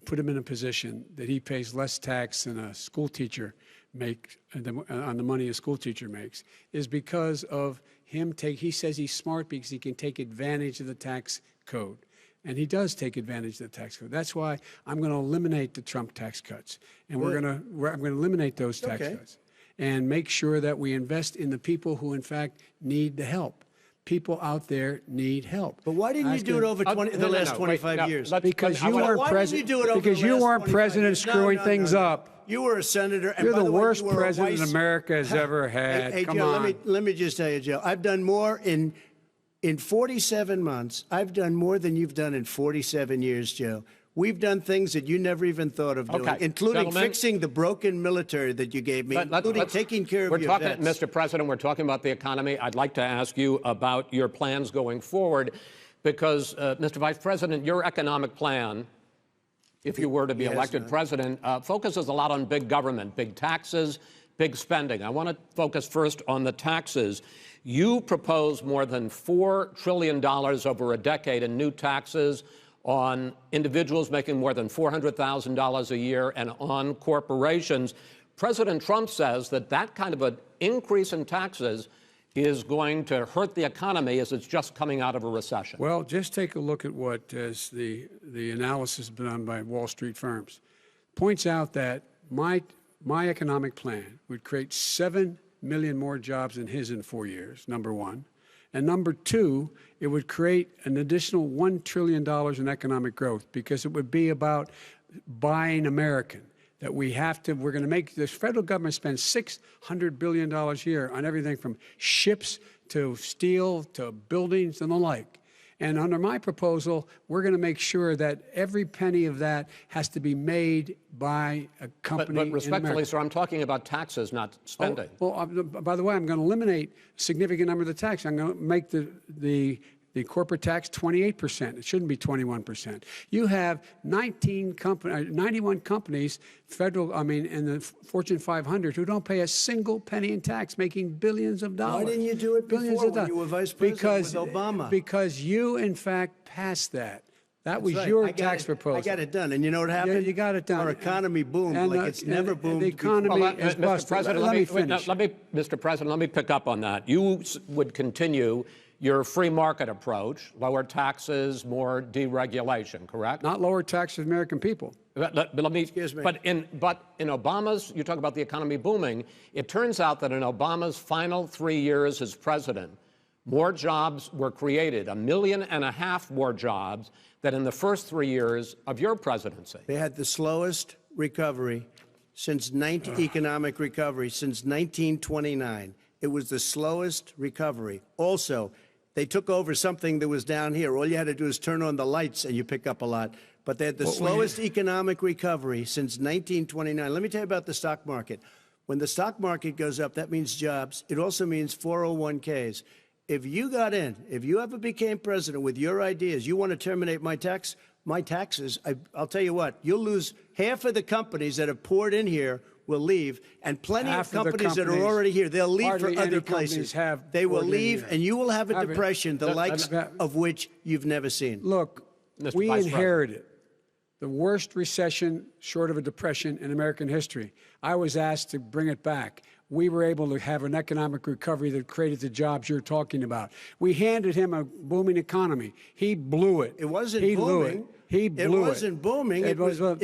C: put him in a position that he pays less tax than a school teacher makes on the money a school teacher makes is because of him he says he's smart because he can take advantage of the tax code. And he does take advantage of the tax code. That's why I'm going to eliminate the Trump tax cuts. And I'm going to eliminate those tax cuts and make sure that we invest in the people who, in fact, need the help. People out there need help.
B: But why didn't you do it over the last 25 years?
C: Because you weren't president. Because you weren't president screwing things up.
B: You were a senator. And
C: You're
B: by
C: the
B: way,
C: worst
B: you were
C: president America has ever had.
B: Hey,
C: Come
B: Joe,
C: on.
B: let me just tell you, Joe. I've done more in 47 months. I've done more than you've done in 47 years, Joe. We've done things that you never even thought of doing, including fixing the broken military that you gave me, including taking care of your vets.
A: Mr. President, we're talking about the economy. I'd like to ask you about your plans going forward, because, Mr. Vice President, your economic plan, if you were to be elected president, focuses a lot on big government, big taxes, big spending. I want to focus first on the taxes. You propose more than $4 trillion over a decade in new taxes on individuals making more than $400,000 a year and on corporations. President Trump says that that kind of an increase in taxes is going to hurt the economy as it's just coming out of a recession.
C: Well, just take a look at what the analysis done by Wall Street firms. Points out that my economic plan would create 7 million more jobs than his in 4 years, number one. And number two, it would create an additional $1 trillion in economic growth, because it would be about buying American. That we're going to make, the federal government spend $600 billion a year on everything from ships to steel to buildings and the like. And under my proposal, we're going to make sure that every penny of that has to be made by a company.
A: But respectfully, sir, I'm talking about taxes, not spending.
C: By the way, I'm going to eliminate a significant number of the tax. I'm going to make the corporate tax 28%. It shouldn't be 21%. You have 91 companies, in the Fortune 500, who don't pay a single penny in tax, making billions of dollars.
B: Why didn't you do it before when you were vice president with Obama?
C: Because you, in fact, passed that. That was your tax proposal.
B: I got it done. And you know what happened?
C: You got it done.
B: Our economy boomed like it's never boomed.
C: The economy is busted. Let me finish.
A: Mr. President, let me pick up on that. You would continue your free market approach, lower taxes, more deregulation, correct?
C: Not lower taxes for American people.
B: Excuse me.
A: But in Obama's, you talk about the economy booming, it turns out that in Obama's final 3 years as president, more jobs were created, 1.5 million more jobs than in the first 3 years of your presidency.
B: They had the slowest recovery economic recovery since 1929. It was the slowest recovery. Also, they took over something that was down here. All you had to do is turn on the lights and you pick up a lot. But they had the slowest economic recovery since 1929. Let me tell you about the stock market. When the stock market goes up, that means jobs. It also means 401ks. if you got in, if you ever became president with your ideas, you want to terminate my taxes, I'll tell you what, you'll lose half of the companies that have poured in here will leave, and plenty of companies that are already here, they'll leave for other places. They will leave, and you will have a depression, the likes of which you've never seen.
C: Look, we inherited the worst recession short of a depression in American history. I was asked to bring it back. We were able to have an economic recovery that created the jobs you're talking about. We handed him a booming economy. He blew it.
B: It wasn't
C: booming.
B: Blew it.
C: He blew it.
B: It wasn't booming. It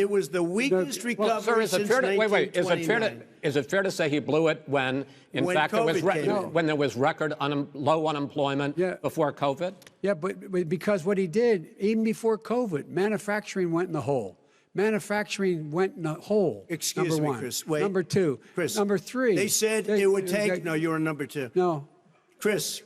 B: was the weakest recovery since 1929.
A: Is it fair to say he blew it when fact, when there was record low unemployment before COVID?
C: Yeah, but because what he did, even before COVID, manufacturing went in the hole. Manufacturing went in the hole.
B: Excuse me, Chris. Wait.
C: Number two.
B: Chris.
C: Number three.
B: They said it would take. No, you're on number two.
C: No.
B: Chris.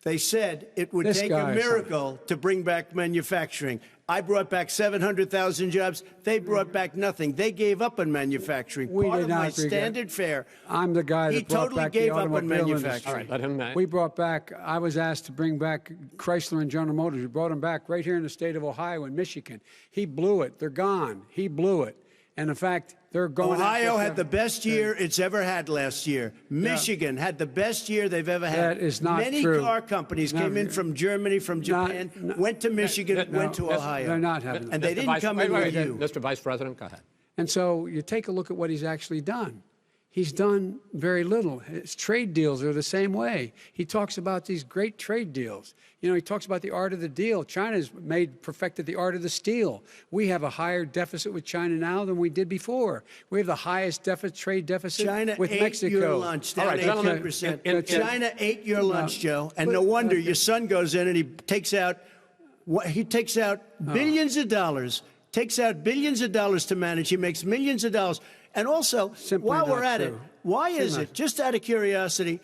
B: They said it would take a miracle to bring back manufacturing. I brought back 700,000 jobs. They brought back nothing. They gave up on manufacturing. Part of my standard fare.
C: I'm the guy that brought back the automobile industry.
A: All right, let him.
C: We brought back. I was asked to bring back Chrysler and General Motors. We brought them back right here in the state of Ohio and Michigan. He blew it. They're gone. He blew it. And in fact, they're going.
B: Ohio had the best year it's ever had last year. Michigan had the best year they've ever had.
C: That is not
B: true. Many car companies came in from Germany, from Japan, went to Michigan, went to Ohio.
C: They're not having.
B: And they didn't come in with you.
A: Mr. Vice President, go ahead.
C: And so you take a look at what he's actually done. He's done very little. His trade deals are the same way. He talks about these great trade deals. You know, he talks about the art of the deal. China's perfected the art of the steal. We have a higher deficit with China now than we did before. We have the highest trade deficit with Mexico.
B: China ate your lunch, down 18%. China ate your lunch, Joe, and no wonder your son goes in and he takes out billions of dollars, to manage. He makes millions of dollars. And also, while we're at it, why is it, just out of curiosity,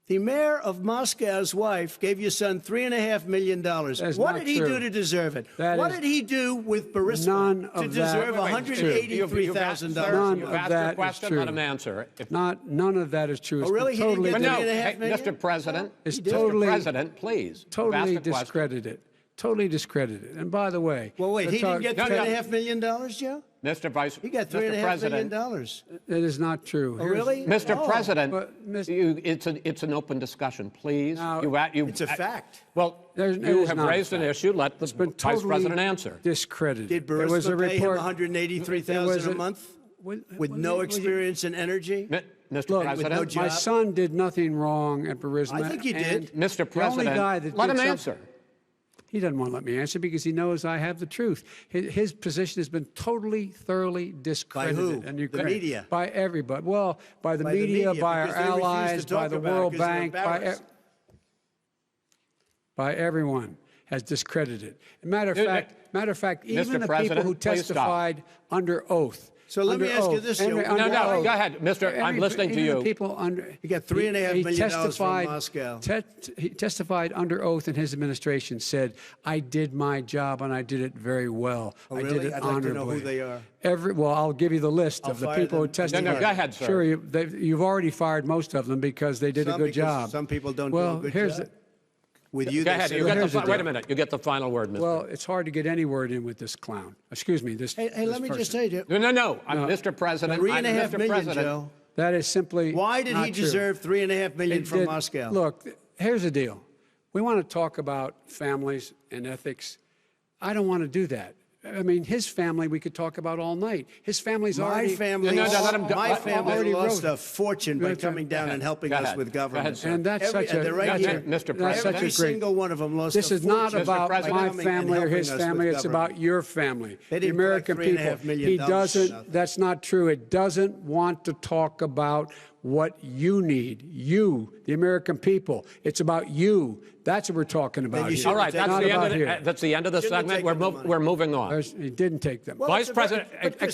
B: the mayor of Moscow's wife gave your son $3.5 million. What did he do to deserve it? What did he do with Burisma to deserve $183,000?
C: None
A: You've
C: of
A: asked
C: that
A: your question,
C: is true.
A: let him answer.
C: None of that is true.
B: Oh, really? He didn't get $3.5 million?
A: Mr. President,
C: Mr.
A: President, please.
C: Totally discredited. Totally discredited. And by the way,
B: well, wait, he didn't get $3.5 million, Joe?
A: Mr. Vice,
B: he got $3.5 million.
C: That is not true.
B: Oh, really?
A: Mr. President, it's an open discussion, please.
B: It's a fact.
A: Well, you have raised an issue. Let the Vice President answer.
C: Discredited.
B: Did Burisma pay him $183,000 a month with no experience in energy?
A: Mr. President,
C: my son did nothing wrong at Burisma.
B: I think he did.
A: Mr. President, let him answer.
C: He doesn't want to let me answer because he knows I have the truth. His position has been totally, thoroughly discredited.
B: By who? The media?
C: By everybody. Well, by the media, by our allies, by the World Bank, by everyone has discredited. Matter of fact, even the people who testified under oath.
B: So let me ask you this, Joe.
A: No, go ahead, Mr. I'm listening to you.
B: He got $3.5 million from Moscow.
C: He testified under oath in his administration, said, I did my job and I did it very well.
B: Oh, really?
C: I did it
B: I'd
C: honorably.
B: like to know who they are.
C: Well, I'll give you the list of the people who testified.
A: No, go ahead, sir.
C: Sure, you've already fired most of them because they did a good job.
B: Some people don't do a good job. With you,
A: go ahead. Wait a minute. You get the final word, Mr.
C: Well, it's hard to get any word in with this clown. Excuse me.
B: Hey, let me just say to you.
A: No. Mr. President.
B: $3.5 million, Joe.
C: That is simply
B: Why did he deserve $3.5 million from Moscow?
C: Look, here's the deal. We want to talk about families and ethics. I don't want to do that. I mean, his family we could talk about all night. His family's already...
B: My family lost a fortune by coming down and helping us with government.
C: And that's such a...
A: Mr. President.
B: Every single one of them lost a fortune.
C: This is not about my family or his family. It's about your family, the American people. He doesn't... That's not true. It doesn't want to talk about what you need, you, the American people. It's about you. That's what we're talking about here.
A: All right, that's the end of the segment. We're moving on.
C: He didn't take them.
B: Well,
A: Vice President,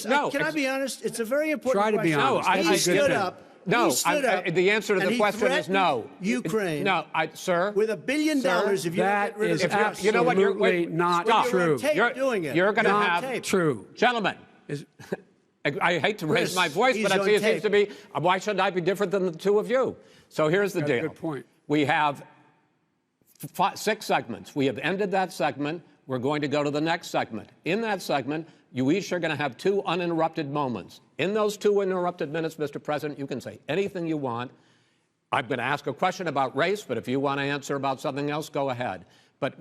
B: no. Can I be honest? It's a very important question.
C: Try to be honest.
B: He stood up.
A: No, the answer to the question is no.
B: Ukraine.
A: No, sir.
B: With $1 billion, if you
C: that
B: get rid
C: is
B: of
C: absolutely
A: you know what,
C: not true.
B: You're doing it.
A: You're going to have
B: tape.
C: True,
A: gentlemen. I hate to raise my voice, but it seems to be, why should I be different than the two of you? So here's the deal.
C: Good point.
A: We have 6 segments. We have ended that segment. We're going to go to the next segment. In that segment, you each are going to have 2 uninterrupted moments. In those 2 uninterrupted minutes, Mr. President, you can say anything you want. I'm going to ask a question about race, but if you want to answer about something else, go ahead. But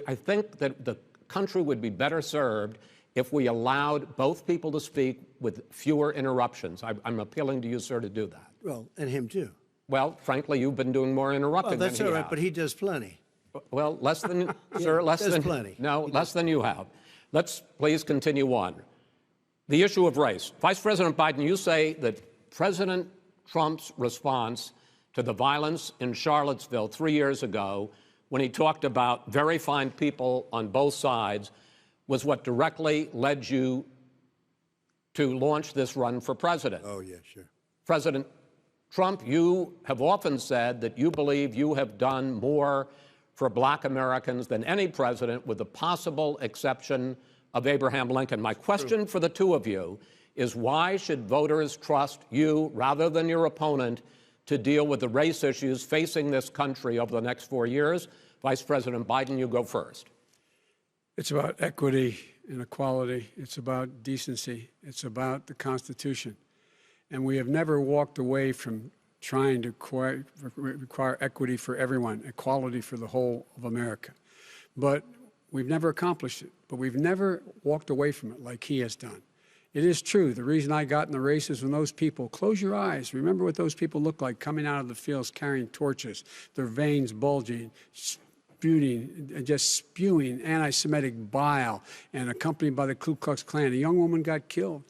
A: I think that the country would be better served if we allowed both people to speak with fewer interruptions. I'm appealing to you, sir, to do that.
B: Well, and him too.
A: Well, frankly, you've been doing more interrupting than he has.
B: Well, that's all right, but he does plenty.
A: Well, less than, sir, less than
B: plenty.
A: No, less than you have. Let's please continue on. The issue of race. Vice President Biden, you say that President Trump's response to the violence in Charlottesville 3 years ago, when he talked about very fine people on both sides, was what directly led you to launch this run for president.
B: Oh, yeah, sure.
A: President Trump, you have often said that you believe you have done more for black Americans than any president, with the possible exception of Abraham Lincoln. My question for the 2 of you is, why should voters trust you rather than your opponent to deal with the race issues facing this country over the next 4 years? Vice President Biden, you go first.
C: It's about equity and equality. It's about decency. It's about the Constitution. And we have never walked away from trying to require equity for everyone, equality for the whole of America. But we've never accomplished it. But we've never walked away from it like he has done. It is true. The reason I got in the race is when those people, close your eyes, remember what those people looked like coming out of the fields carrying torches, their veins bulging, just spewing anti-Semitic bile, and accompanied by the Ku Klux Klan. A young woman got killed.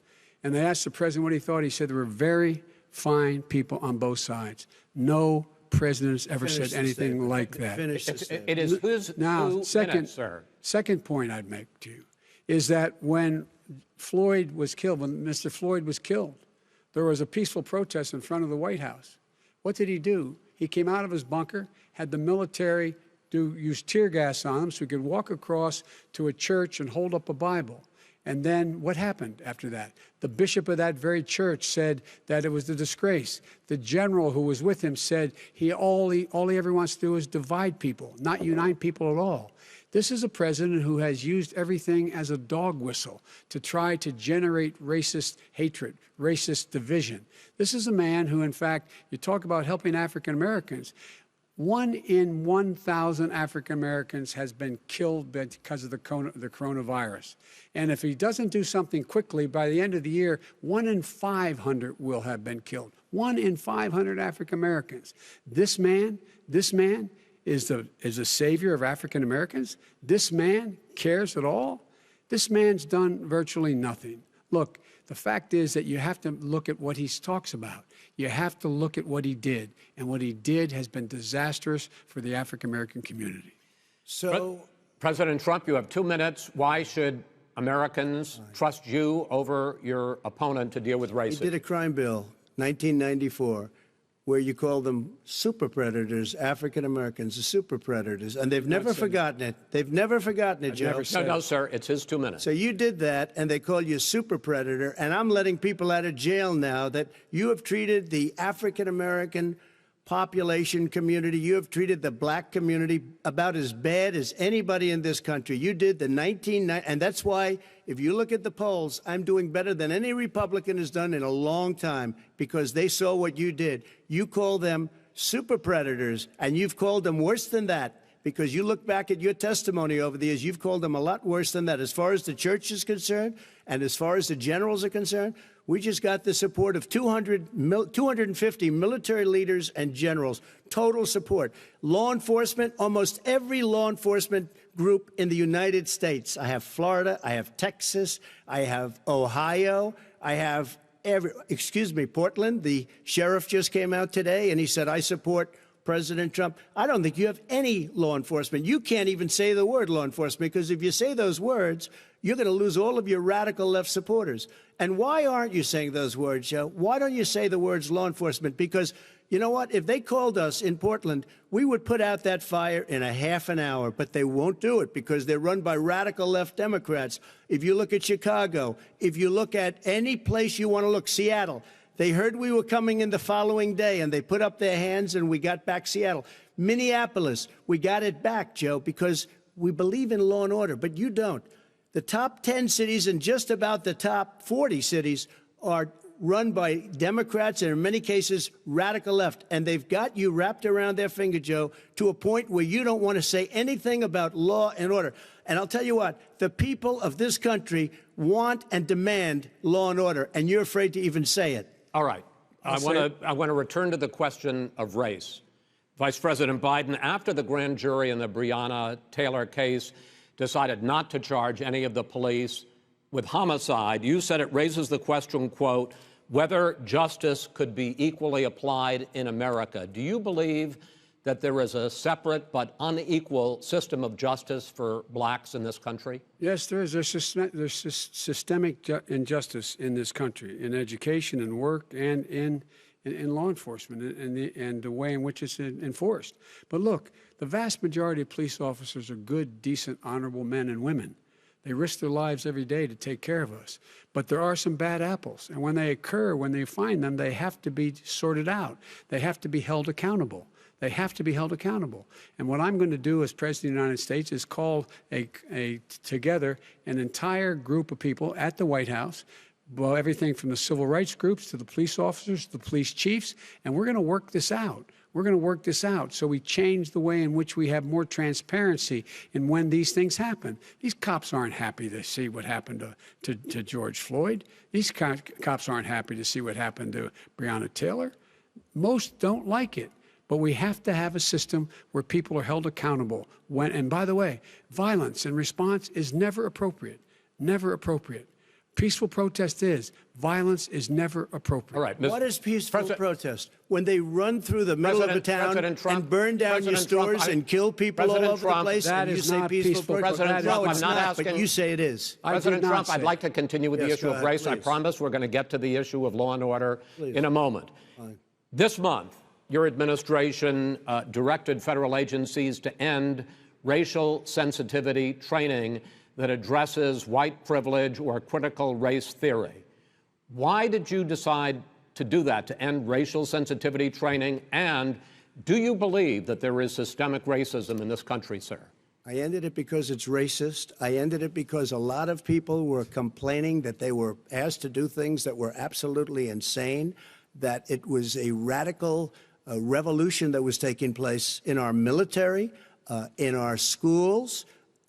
C: And they asked the president what he thought. He said there were very fine people on both sides. No president has ever said anything like that.
A: It is whose
C: now,
A: minutes, sir.
C: Second point I'd make to you is that when Floyd was killed, when Mr. Floyd was killed, there was a peaceful protest in front of the White House. What did he do? He came out of his bunker, had the military use tear gas on him so he could walk across to a church and hold up a Bible. And then what happened after that? The bishop of that very church said that it was a disgrace. The general who was with him said all he ever wants to do is divide people, not unite people at all. This is a president who has used everything as a dog whistle to try to generate racist hatred, racist division. This is a man who, in fact, you talk about helping African Americans. 1 in 1,000 African Americans has been killed because of the coronavirus. And if he doesn't do something quickly, by the end of the year, 1 in 500 will have been killed. 1 in 500 African Americans. This man is the savior of African Americans. This man cares at all. This man's done virtually nothing. Look, the fact is that you have to look at what he talks about. You have to look at what he did. And what he did has been disastrous for the African-American community.
B: So,
A: President Trump, you have 2 minutes. Why should Americans trust you over your opponent to deal with racism?
B: he did a crime bill, 1994, where you call them super predators, African Americans, the super predators, and they've never forgotten it. They've never forgotten it, Joe.
A: No, sir, it's his 2 minutes.
B: So you did that, and they call you a super predator, and I'm letting people out of jail now that you have treated the African American population community, you have treated the black community about as bad as anybody in this country. You did the 1990, and that's why, if you look at the polls, I'm doing better than any Republican has done in a long time, because they saw what you did. You call them super predators, and you've called them worse than that, because you look back at your testimony over the years, you've called them a lot worse than that. As far as the church is concerned, and as far as the generals are concerned, we just got the support of 250 military leaders and generals, total support. Law enforcement, almost every law enforcement group in the United States. I have Florida, I have Texas, I have Ohio, I have Portland. The sheriff just came out today and he said, I support President Trump. I don't think you have any law enforcement. You can't even say the word law enforcement, because if you say those words, you're going to lose all of your radical left supporters. And why aren't you saying those words, Joe? Why don't you say the words law enforcement? Because you know what? If they called us in Portland, we would put out that fire in a half an hour, but they won't do it because they're run by radical left Democrats. If you look at Chicago, if you look at any place you want to look, Seattle, they heard we were coming in the following day, and they put up their hands, and we got back Seattle. Minneapolis, we got it back, Joe, because we believe in law and order, but you don't. The top 10 cities and just about the top 40 cities are run by Democrats and in many cases radical left. And they've got you wrapped around their finger, Joe, to a point where you don't want to say anything about law and order. And I'll tell you what, the people of this country want and demand law and order, and you're afraid to even say it.
A: All right. I want to return to the question of race. Vice President Biden, after the grand jury in the Breonna Taylor case decided not to charge any of the police with homicide, you said it raises the question, quote, whether justice could be equally applied in America. Do you believe that there is a separate but unequal system of justice for blacks in this country?
C: Yes, there is. There's systemic injustice in this country, in education and work and in law enforcement and the way in which it's enforced. But look, the vast majority of police officers are good, decent, honorable men and women. They risk their lives every day to take care of us. But there are some bad apples. And when they occur, when they find them, they have to be sorted out. They have to be held accountable. They have to be held accountable. And what I'm going to do as President of the United States is call together an entire group of people at the White House, well, everything from the civil rights groups to the police officers, to the police chiefs, and we're going to work this out. We're going to work this out so we change the way in which we have more transparency in when these things happen. These cops aren't happy to see what happened to George Floyd. These cops aren't happy to see what happened to Breonna Taylor. Most don't like it. But we have to have a system where people are held accountable. And by the way, violence in response is never appropriate. Never appropriate. Peaceful protest is. Violence is never appropriate.
A: All right.
B: What is peaceful protest? When they run through the middle of a town and burn down your stores and kill people all over the place, and you say peaceful protest?
A: President Trump,
B: No, it's
A: I'm not
B: not,
A: asking.
B: but you say it is.
A: President Trump, I'd like to continue with the issue of race.
B: Please.
A: I promise we're going to get to the issue of law and order in a moment. This month, your administration directed federal agencies to end racial sensitivity training that addresses white privilege or critical race theory. Why did you decide to do that, to end racial sensitivity training? And do you believe that there is systemic racism in this country, sir?
B: I ended it because it's racist. I ended it because a lot of people were complaining that they were asked to do things that were absolutely insane, that it was a radical revolution that was taking place in our military, in our schools,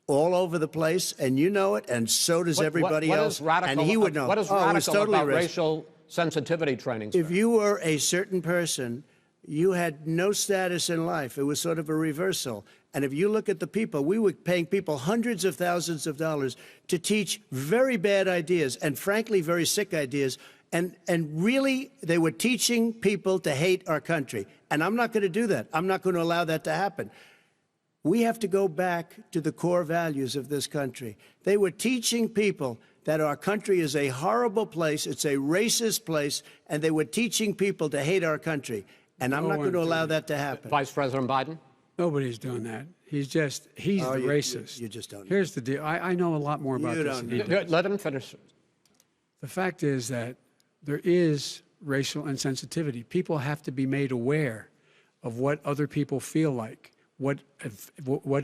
B: all over the place, and you know it, and so does everybody else.
A: Radical,
B: and he would know.
A: What is radical about racial sensitivity training, sir?
B: If you were a certain person, you had no status in life. It was sort of a reversal. And if you look at the people, we were paying people hundreds of thousands of dollars to teach very bad ideas and, frankly, very sick ideas. And really, they were teaching people to hate our country. And I'm not going to do that. I'm not going to allow that to happen. We have to go back to the core values of this country. They were teaching people that our country is a horrible place, it's a racist place, and they were teaching people to hate our country. And I'm not going to allow that to happen.
A: Vice President Biden?
C: Nobody's doing that. He's the racist.
B: You just don't know.
C: Here's the deal. I know a lot more about this than he does.
A: Let him finish.
C: The fact is that there is racial insensitivity. People have to be made aware of what other people feel like, what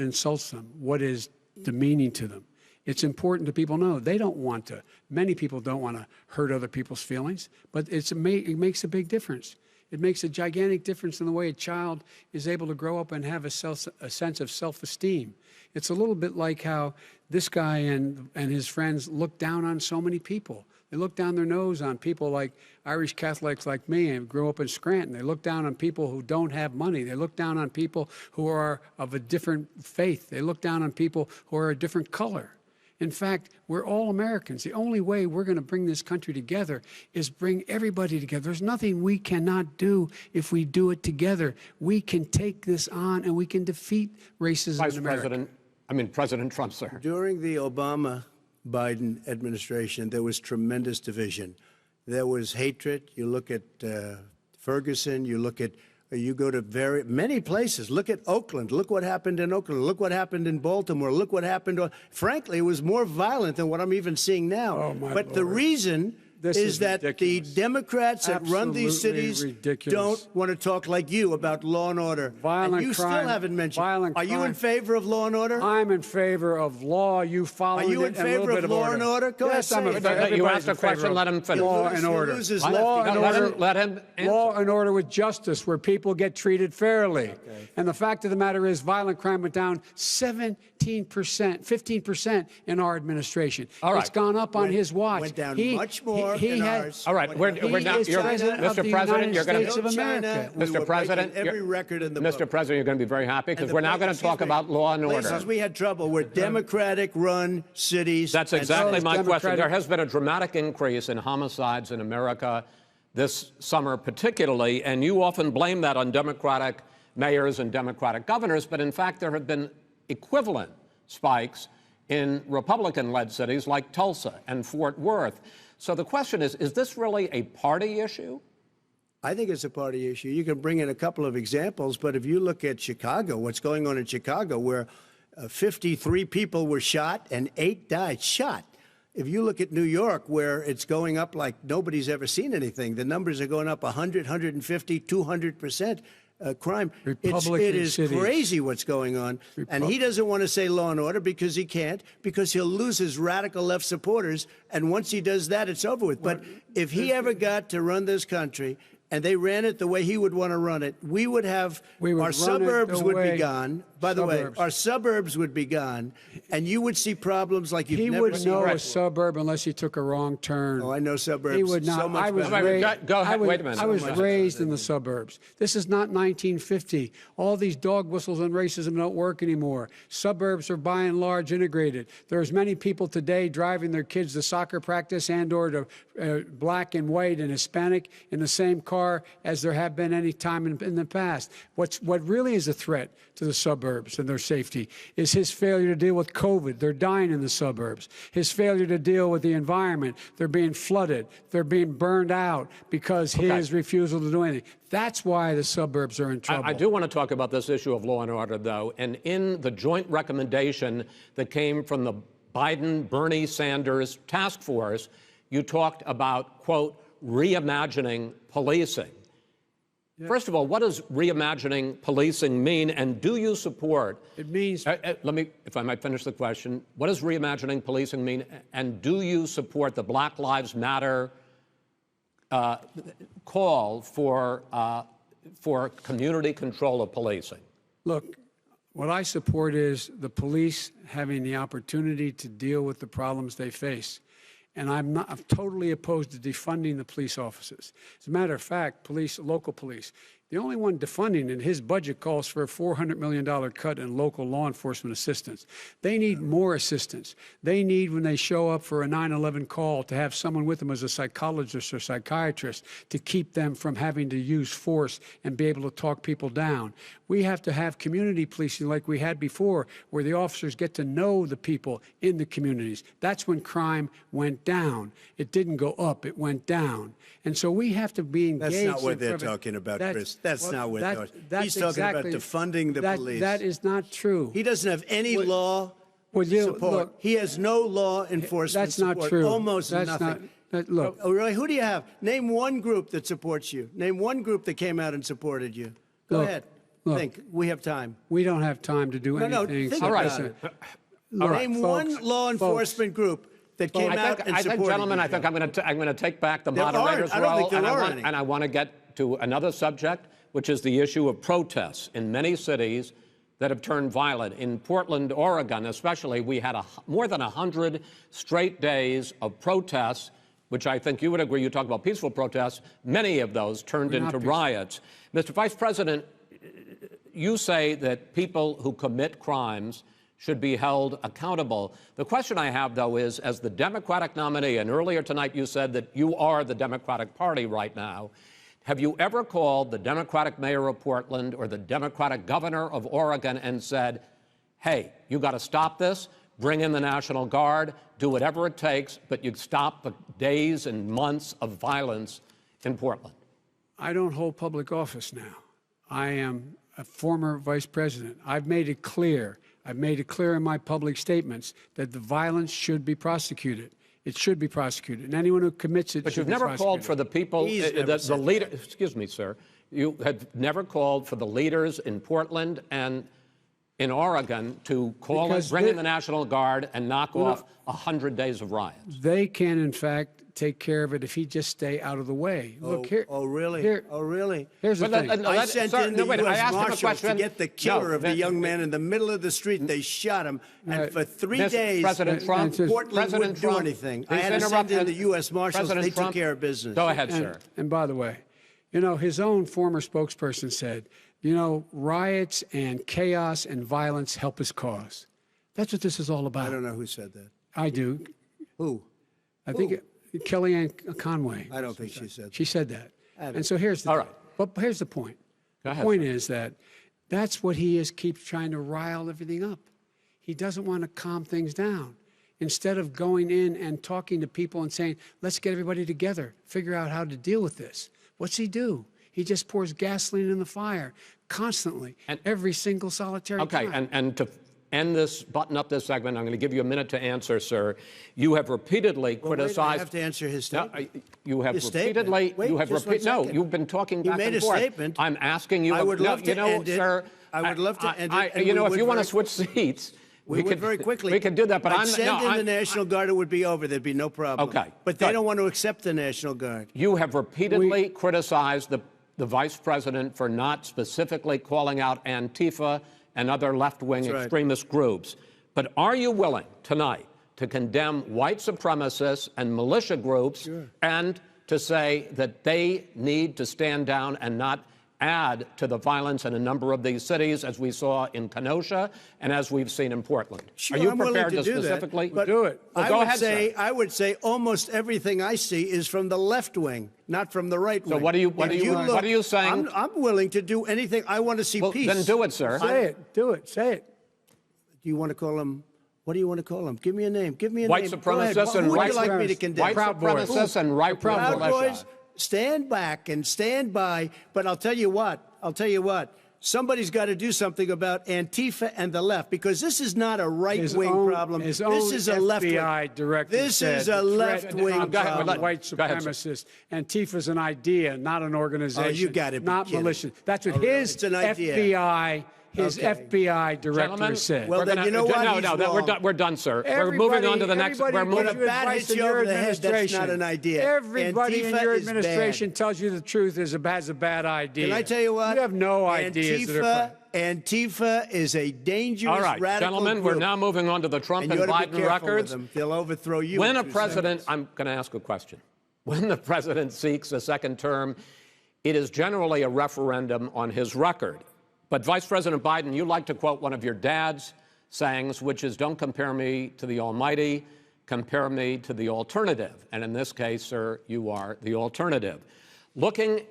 C: insults them, what is demeaning to them. It's important to people know. They don't want to. Many people don't want to hurt other people's feelings, but it makes a big difference. It makes a gigantic difference in the way a child is able to grow up and have a sense of self-esteem. It's a little bit like how this guy and his friends look down on so many people. They look down their nose on people like Irish Catholics like me and grew up in Scranton. They look down on people who don't have money. They look down on people who are of a different faith. They look down on people who are a different color. In fact, we're all Americans. The only way we're going to bring this country together is bring everybody together. There's nothing we cannot do if we do it together. We can take this on and we can defeat racism in America.
A: President Trump, sir.
B: During the Obama-Biden administration, there was tremendous division. There was hatred. You look at Ferguson, you go to many places. Look at Oakland. Look what happened in Oakland. Look what happened in Baltimore. Look what happened. Frankly, it was more violent than what I'm even seeing now.
C: Oh, my
B: but
C: Lord.
B: the reason
C: This
B: is
C: is
B: that
C: ridiculous.
B: the Democrats that run these
C: Absolutely
B: cities
C: ridiculous.
B: don't want to talk like you about law and order.
C: Violent
B: and you
C: crime,
B: still haven't mentioned.
C: violent
B: Are you in
C: crime.
B: favor of law and order?
C: I'm in favor of law. You follow it.
B: Are you in favor of law and order? Go
C: yes,
B: ahead,
C: I'm
B: say
C: in
B: it.
C: favor.
A: You
C: Everybody's
A: asked a
C: in favor
A: question,
C: of
A: let him finish.
C: Law and
B: He'll
C: order.
B: lose his
C: Law
B: left.
C: and
A: Let
C: order.
A: him answer.
C: Law and order with justice, where people get treated fairly. Okay. And the fact of the matter is, violent crime went down 17%, 15% in our administration.
A: All right.
C: It's gone up on his watch.
B: Went down much more in ours.
A: All right, we're now.
C: Is president of the
A: Mr. President,
C: United
A: you're going
C: States of America.
A: Mr. President,
B: every record in the
A: Mr.
B: book.
A: President, you're going to be very happy because we're now going to talk about law and order.
B: Places we had trouble were Democratic-run cities.
A: That's
B: and
A: exactly
B: states.
A: my question. There has been a dramatic increase in homicides in America this summer, particularly, and you often blame that on Democratic mayors and Democratic governors, but in fact, there have been equivalent spikes in Republican-led cities like Tulsa and Fort Worth. So the question is this really a party issue?
B: I think it's a party issue. You can bring in a couple of examples, but if you look at Chicago, what's going on in Chicago, where 53 people were shot and 8 died, shot. If you look at New York, where it's going up like nobody's ever seen anything, the numbers are going up 100, 150, 200%. Crime. It is crazy what's going on. And he doesn't want to say law and order because he can't, because he'll lose his radical left supporters. And once he does that, it's over with. But if he ever got to run this country and they ran it the way he would want to run it, our suburbs would be gone. By the way, our suburbs would be gone, and you would see problems like you've never seen.
C: He wouldn't know a suburb unless he took a wrong turn.
B: Oh, I know suburbs.
C: He would not.
B: So much
A: Go ahead. Wait a minute.
C: I was raised in the suburbs. This is not 1950. All these dog whistles and racism don't work anymore. Suburbs are by and large integrated. There's many people today driving their kids to soccer practice and/or to black and white and Hispanic in the same car as there have been any time in the past. What really is a threat to the suburbs and their safety is his failure to deal with COVID. They're dying in the suburbs. His failure to deal with the environment. They're being flooded. They're being burned out because his refusal to do anything. That's why the suburbs are in trouble.
A: I do want to talk about this issue of law and order, though. And in the joint recommendation that came from the Biden-Bernie Sanders task force, you talked about, quote, reimagining policing. Yeah. First of all, what does reimagining policing mean, and do you support?
C: It means.
A: Let me, if I might finish the question. What does reimagining policing mean, and do you support the Black Lives Matter call for community control of policing?
C: Look, what I support is the police having the opportunity to deal with the problems they face. And I'm totally opposed to defunding the police officers. As a matter of fact, local police, the only one defunding in his budget calls for a $400 million cut in local law enforcement assistance. They need more assistance. They need, when they show up for a 9/11 call, to have someone with them as a psychologist or psychiatrist to keep them from having to use force and be able to talk people down. We have to have community policing like we had before, where the officers get to know the people in the communities. That's when crime went down. It didn't go up, it went down. And so we have to be engaged.
B: That's not what they're talking about, Chris. That's not what they're talking about. He's talking about defunding the police.
C: That is not true.
B: He doesn't have any law support.
C: Look,
B: he has no law enforcement support.
C: That's not true.
B: Almost nothing.
C: Look.
B: Oh, really? Who do you have? Name one group that supports you. Name one group that came out and supported you. Go ahead.
C: Look,
B: think. We have time.
C: We don't have time to do anything.
B: No, think
A: all right.
B: Name one law enforcement group that came out and supported
A: I think, gentlemen,
B: you.
A: I think I'm going to take back the moderator's role.
B: I don't think there are any.
A: And I want to get to another subject, which is the issue of protests in many cities that have turned violent. In Portland, Oregon, especially, we had more than 100 straight days of protests, which I think you would agree. You talk about peaceful protests. Many of those turned into riots. Mr. Vice President, you say that people who commit crimes should be held accountable. The question I have, though, is, as the Democratic nominee, and earlier tonight you said that you are the Democratic Party right now, have you ever called the Democratic mayor of Portland or the Democratic governor of Oregon and said, hey, you got to stop this, bring in the National Guard, do whatever it takes, but you stop the days and months of violence in Portland?
C: I don't hold public office now. I am a former vice president. I've made it clear in my public statements that the violence should be prosecuted. It should be prosecuted, and anyone who commits it
A: But
C: should
A: you've
C: be
A: never
C: prosecuted.
A: called for the people,
B: He's never
A: the
B: said
A: leader.
B: that.
A: Excuse me, sir. You have never called for the leaders in Portland and in Oregon to call
C: Because
A: bring
C: they-
A: in the National Guard and knock off 100 days of riots.
C: They can, in fact, take care of it if he just stay out of the way. Look here.
B: Oh, really?
C: Here,
B: Oh, really?
C: here's the thing.
B: I sent in the
A: wait, I
B: U.S.
A: asked him a
B: Marshals to
A: question.
B: get the killer
A: No,
B: of the young man in the middle of the street. They shot him, and for 3 days,
A: President Trump,
B: Portland
A: President
B: wouldn't do
A: Trump,
B: anything.
A: please
B: I had to send
A: interrupt,
B: in
A: and
B: the U.S. Marshals.
A: President
B: They
A: Trump,
B: took care of business.
A: Go ahead, sir.
C: And by the way, you know, his own former spokesperson said, you know, riots and chaos and violence help his cause. That's what this is all about.
B: I don't know who said that.
C: I do.
B: Who?
C: I think Kellyanne Conway.
B: I don't think she said that.
C: She said that.
B: don't-
C: And so here's the
A: All right.
C: But here's the point.
A: Go ahead,
C: The point
A: sir.
C: is that that's what he is, keeps trying to rile everything up. He doesn't want to calm things down. Instead of going in and talking to people and saying, let's get everybody together, figure out how to deal with this. What's he do? He just pours gasoline in the fire constantly, every single solitary
A: Okay,
C: time.
A: and to end this, button up this segment, I'm going to give you a minute to answer, sir. You have repeatedly
B: Well, wait,
A: criticized.
B: I have to answer his
A: No,
B: statement.
A: you have
B: His statement.
A: repeatedly.
B: Wait,
A: you have
B: just one
A: repeated. No,
B: second.
A: you've been talking
B: He
A: back
B: made
A: and
B: a
A: forth.
B: statement.
A: I'm asking you.
B: I would
A: no,
B: love to
A: you know,
B: end it.
A: sir.
B: I would love to end it, and
A: You
B: we
A: know, if
B: would
A: you want to
B: very-
A: switch seats,
B: We would
A: could
B: very quickly.
A: We could do that, but
B: I'd
A: I'm
B: send
A: no,
B: in
A: I'm-
B: the National Guard. It would be over. There'd be no problem.
A: Okay,
B: But they
A: good.
B: don't want to accept the National Guard.
A: You have repeatedly criticized the vice president for not specifically calling out Antifa and other left-wing
B: That's right.
A: extremist groups. But are you willing tonight to condemn white supremacists and militia groups and to say that they need to stand down and not add to the violence in a number of these cities, as we saw in Kenosha and as we've seen in Portland?
B: Sure,
A: Are you
B: I'm willing
A: prepared
B: to
A: to
B: do that,
A: specifically
B: but
C: do it?
A: Well,
B: I
A: go
B: would
A: ahead,
B: say,
A: sir.
B: I would say almost everything I see is from the left wing, not from the right wing.
A: So what are you saying?
B: I'm willing to do anything. I want to see
A: Well,
B: peace.
A: then do it, sir.
C: Say it. Do it. Say it.
B: Do you want to call him? What do you want to call him? Give me a name. Give me a
A: White
B: name. Go ahead.
A: supremacists and
B: Who would
A: right
B: you like me to
C: supremacists.
B: condemn?
A: White
C: Proud Boys.
A: supremacists and right-wing
B: Proud
A: militia.
B: Boys, stand back and stand by. But I'll tell you what. Somebody's got to do something about Antifa and the left, because this is not a right-wing problem.
C: His
B: This
C: own
B: is a left-wing.
C: FBI director
B: This
C: said
B: is a
C: the threat
B: left-wing
C: of
A: Go ahead,
B: problem.
C: white
A: Go ahead, sir.
C: supremacists. Antifa's an idea, not an organization.
B: Oh, you gotta be
C: not
B: kidding.
C: militia. That's what
B: Oh, really?
C: his
B: It's an idea.
C: His
B: Okay.
C: FBI director
A: Gentlemen,
C: said.
B: Well,
A: we're
B: then
A: gonna-
B: you know what?
A: No,
B: He's
A: no,
B: wrong.
A: we're done, sir. We're
C: Everybody-
A: moving on to the next.
C: everybody
A: We're
C: gives
A: moving.
C: you
B: When a bat
C: advice
B: hits
C: in
B: you
C: your
B: over the head, that's
C: administration.
B: not an idea.
C: Everybody in
B: Antifa
C: your
B: is
C: administration
B: bad.
C: tells you the truth has a bad idea.
B: Can I tell you what?
C: You have no ideas. that are
B: Antifa is a dangerous,
A: All right,
B: radical
A: gentlemen,
B: group.
A: we're now moving on to the Trump
B: And
A: and
B: you ought to be
A: Biden
B: careful with
A: records.
B: them. They'll overthrow you.
A: When
B: in
A: a
B: 2
A: president,
B: seconds.
A: I'm going to ask a question. When the president seeks a second term, it is generally a referendum on his record. But Vice President Biden, you like to quote one of your dad's sayings, which is, don't compare me to the almighty, compare me to the alternative. And in this case, sir, you are the alternative. Looking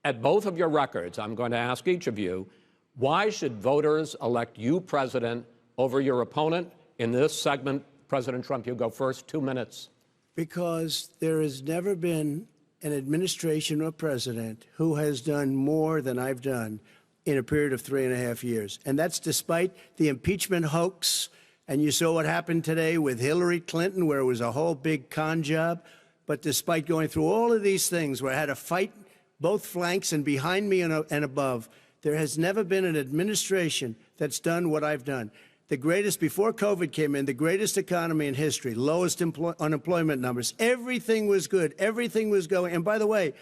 A: at both of your records, I'm going to ask each of you, why should voters elect you president over your opponent? In this segment, President Trump, you go first, 2 minutes.
B: Because there has never been an administration or president who has done more than I've done in a period of 3.5 years. And that's despite the impeachment hoax. And you saw what happened today with Hillary Clinton, where it was a whole big con job. But despite going through all of these things, where I had to fight both flanks and behind me and above, there has never been an administration that's done what I've done. The greatest, before COVID came in, the greatest economy in history, lowest unemployment numbers. Everything was good. Everything was going. And by the way,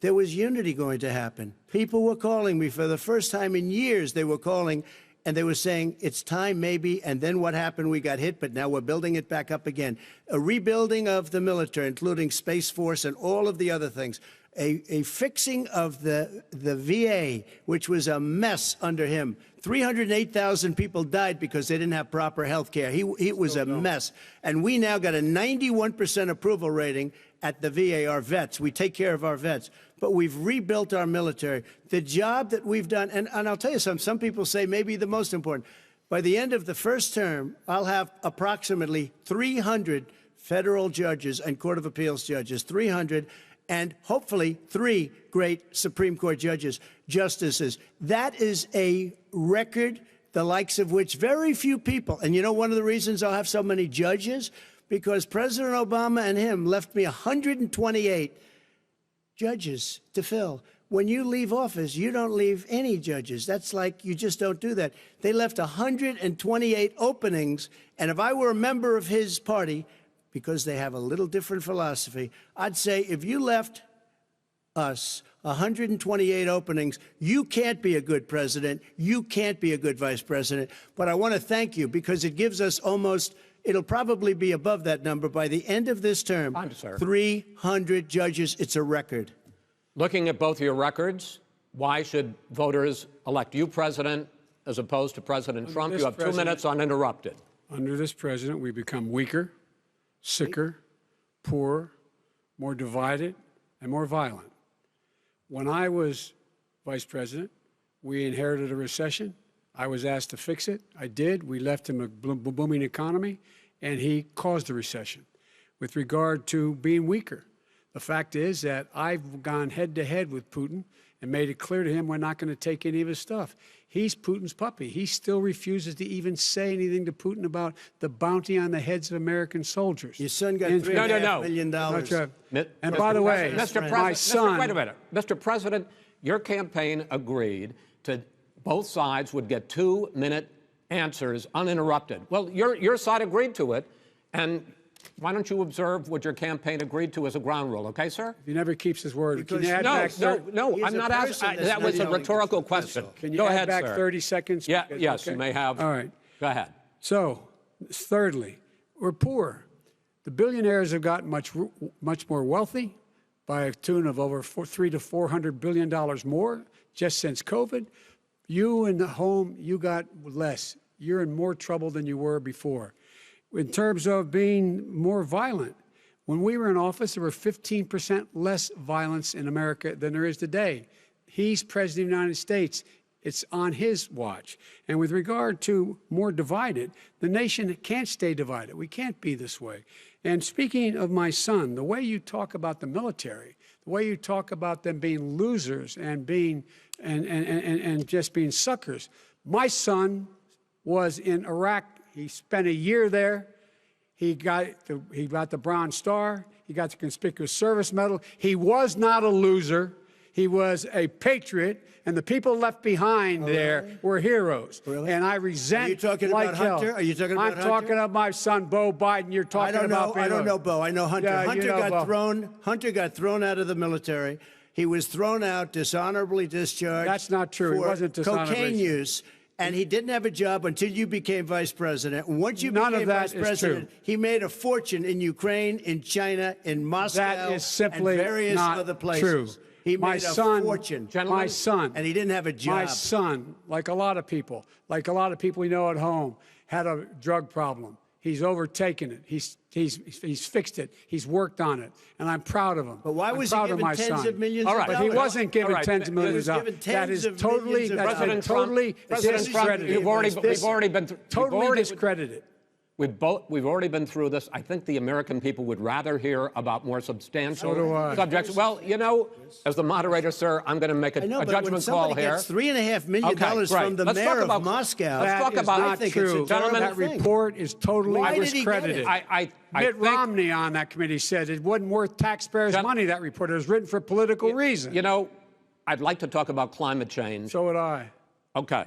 B: there was unity going to happen. People were calling me for the first time in years. They were calling and they were saying, it's time maybe. And then what happened? We got hit, but now we're building it back up again. A rebuilding of the military, including Space Force and all of the other things. A fixing of the VA, which was a mess under him. 308,000 people died because they didn't have proper health care. It was a mess. And we now got a 91% approval rating at the VA, our vets. We take care of our vets. But we've rebuilt our military. The job that we've done, and I'll tell you something, some people say maybe the most important. By the end of the first term, I'll have approximately 300 federal judges and Court of Appeals judges, 300, and hopefully 3 great Supreme Court justices. That is a record, the likes of which very few people, and you know one of the reasons I'll have so many judges? because President Obama and him left me 128 judges to fill. When you leave office, you don't leave any judges. That's like you just don't do that. They left 128 openings, and if I were a member of his party, because they have a little different philosophy, I'd say if you left us 128 openings, you can't be a good president, you can't be a good vice president. But I want to thank you because it gives us almost, it'll probably be above that number by the end of this term. 300 judges. It's a record.
A: Looking at both your records, why should voters elect you president as opposed to President Trump? You have 2 minutes uninterrupted.
C: Under this president, we become weaker, sicker, poorer, more divided, and more violent. When I was vice president, we inherited a recession. I was asked to fix it. I did. We left him a booming economy, and he caused the recession. With regard to being weaker, the fact is that I've gone head-to-head with Putin and made it clear to him we're not going to take any of his stuff. He's Putin's puppy. He still refuses to even say anything to Putin about the bounty on the heads of American soldiers.
B: Your son got $3.5 million.
C: And by the way, my son...
A: Wait a minute. Mr. President, your campaign agreed to both sides would get 2-minute answers uninterrupted. Well, your side agreed to it, and why don't you observe what your campaign agreed to as a ground rule, okay, sir?
C: He never keeps his word.
A: Can you add no, I'm not asking. That was a rhetorical question.
C: Can you add back 30 seconds?
A: Yeah, yes,
C: okay.
A: You may have.
C: All right.
A: Go ahead.
C: So, thirdly, we're poor. The billionaires have gotten much more wealthy by a tune of over $300 to $400 billion more just since COVID. You in the home, you got less. You're in more trouble than you were before. In terms of being more violent, when we were in office, there were 15% less violence in America than there is today. He's president of the United States. It's on his watch. And with regard to more divided, the nation can't stay divided. We can't be this way. And speaking of my son, the way you talk about the military, the way you talk about them being losers and being and just being suckers. My son was in Iraq. He spent a year there. He got the Bronze Star. He got the Conspicuous Service Medal. He was not a loser. He was a patriot, and the people left behind there were heroes.
B: Really?
C: And I resent.
B: Are you talking
C: like
B: about Hunter?
C: hell.
B: Are you talking about
C: I'm
B: Hunter?
C: talking about my son, Bo Biden. You're talking about.
B: I don't know Bo. I know Hunter.
C: Yeah,
B: Hunter
C: you know Bo.
B: Hunter got thrown out of the military. He was thrown out, dishonorably discharged.
C: That's not true. He wasn't dishonorably.
B: Cocaine use. And he didn't have a job until you became vice president. Once you became vice president, he made a fortune in Ukraine, in China, in Moscow,
C: that is simply
B: and various
C: not
B: other places.
C: True.
B: He made a fortune.
C: My son.
B: And he didn't have a job.
C: My son, like a lot of people we know at home, had a drug problem. He's overtaken it. He's fixed it. He's worked on it, and I'm proud of him.
B: But why was he given tens of millions of dollars?
C: But he wasn't given tens of millions of dollars. That is totally discredited.
A: We've already been
C: totally discredited.
A: We've already been through this. I think the American people would rather hear about more substantial subjects. Well, you know, as the moderator, sir, I'm going to make a judgment call here.
B: Gets $3.5 million from the mayor of Moscow.
A: Let's talk about
C: not true.
A: Gentlemen,
C: that report is totally discredited. Mitt Romney on that committee said it wasn't worth taxpayers' money, that report. It was written for political reasons.
A: You know, I'd like to talk about climate change.
C: So would I.
A: Okay.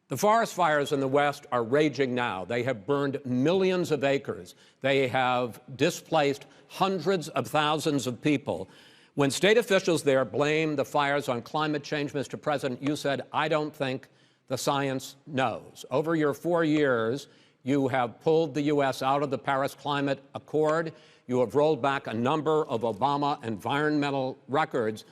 A: The forest fires in the West are raging now. They have burned millions of acres. They have displaced hundreds of thousands of people. When state officials there blame the fires on climate change, Mr. President, you said, I don't think the science knows. Over your 4 years, you have pulled the U.S. out of the Paris Climate Accord. You have rolled back a number of Obama environmental records.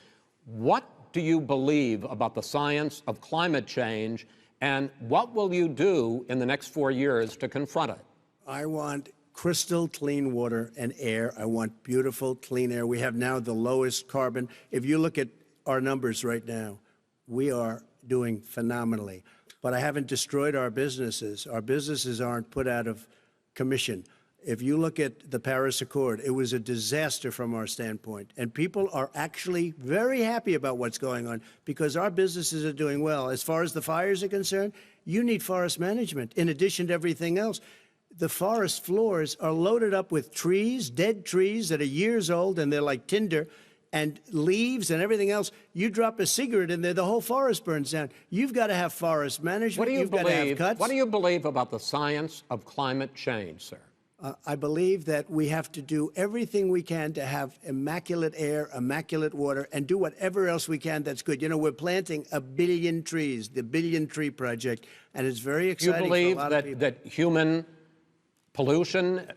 A: What do you believe about the science of climate change? And what will you do in the next 4 years to confront it?
B: I want crystal clean water and air. I want beautiful, clean air. We have now the lowest carbon. If you look at our numbers right now, we are doing phenomenally. But I haven't destroyed our businesses. Our businesses aren't put out of commission. If you look at the Paris Accord, it was a disaster from our standpoint. And people are actually very happy about what's going on because our businesses are doing well. As far as the fires are concerned, you need forest management in addition to everything else. the forest floors are loaded up with trees, dead trees that are years old, and they're like tinder, and leaves and everything else. You drop a cigarette in there, the whole forest burns down. You've got to have forest management. You've got to have cuts.
A: What do you believe about the science of climate change, sir?
B: I believe that we have to do everything we can to have immaculate air, immaculate water, and do whatever else we can that's good. You know, we're planting 1 billion trees, the Billion Tree Project, and it's very exciting for a lot of people.
A: You believe that human pollution,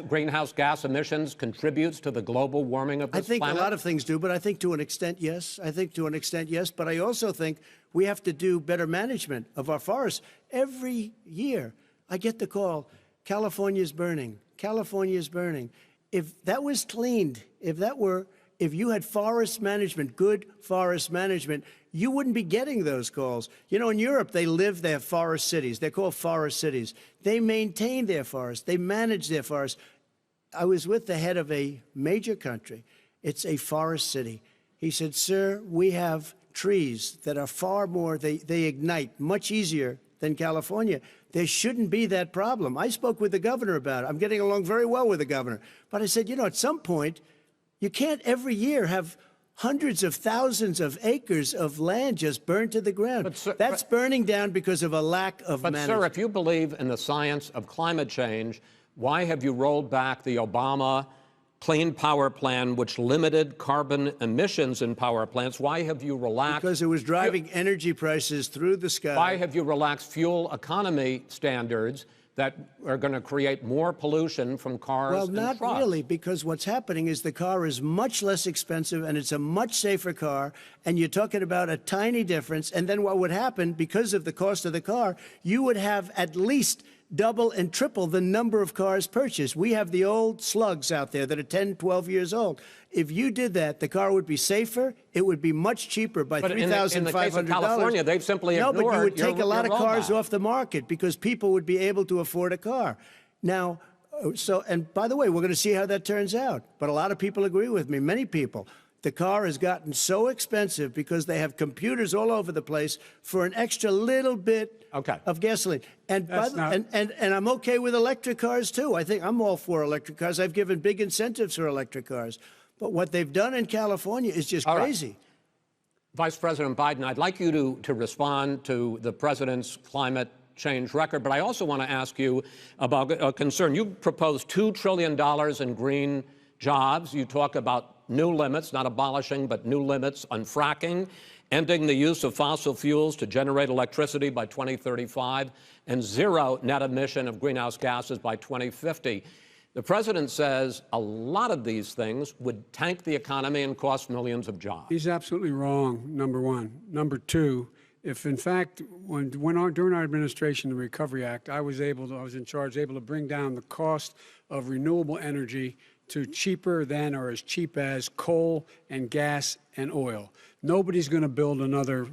A: greenhouse gas emissions contributes to the global warming of this planet?
B: I think a lot of things do, but I think to an extent, yes. I think to an extent, yes. But I also think we have to do better management of our forests. Every year, I get the call, California's burning. California's burning. If that was cleaned, if you had forest management, good forest management, you wouldn't be getting those calls. You know, in Europe, they have forest cities. They're called forest cities. They maintain their forests. They manage their forests. I was with the head of a major country. It's a forest city. He said, sir, we have trees that are far more, they ignite much easier than California. There shouldn't be that problem. I spoke with the governor about it. I'm getting along very well with the governor. But I said, you know, at some point, you can't every year have hundreds of thousands of acres of land just burned to the ground. That's burning down because of a lack of management.
A: But, sir, if you believe in the science of climate change, why have you rolled back the Obama Clean Power Plan, which limited carbon emissions in power plants? Why have you relaxed?
B: Because it was driving energy prices through the sky.
A: Why have you relaxed fuel economy standards that are going to create more pollution from cars and trucks?
B: Well, not really, because what's happening is the car is much less expensive and it's a much safer car, and you're talking about a tiny difference. And then what would happen, because of the cost of the car, you would have at least double and triple the number of cars purchased. We have the old slugs out there that are 10, 12 years old. If you did that, the car would be safer. It would be much cheaper by $3,500.
A: In the case of California, they've simply ignored
B: No, but you would take a lot of cars
A: rollback
B: off the market because people would be able to afford a car. Now, and by the way, we're going to see how that turns out. But a lot of people agree with me, many people. The car has gotten so expensive because they have computers all over the place for an extra little bit of gasoline. And I'm okay with electric cars, too. I think I'm all for electric cars. I've given big incentives for electric cars. But what they've done in California is just crazy.
A: Right. Vice President Biden, I'd like you to respond to the president's climate change record, but I also want to ask you about a concern. You proposed $2 trillion in green jobs. You talk about new limits, not abolishing, but new limits on fracking, ending the use of fossil fuels to generate electricity by 2035, and zero net emission of greenhouse gases by 2050. The president says a lot of these things would tank the economy and cost millions of jobs.
C: He's absolutely wrong, number one. Number two, if in fact, during our administration, the Recovery Act, I was in charge, able to bring down the cost of renewable energy to cheaper than or as cheap as coal and gas and oil. Nobody's going to build another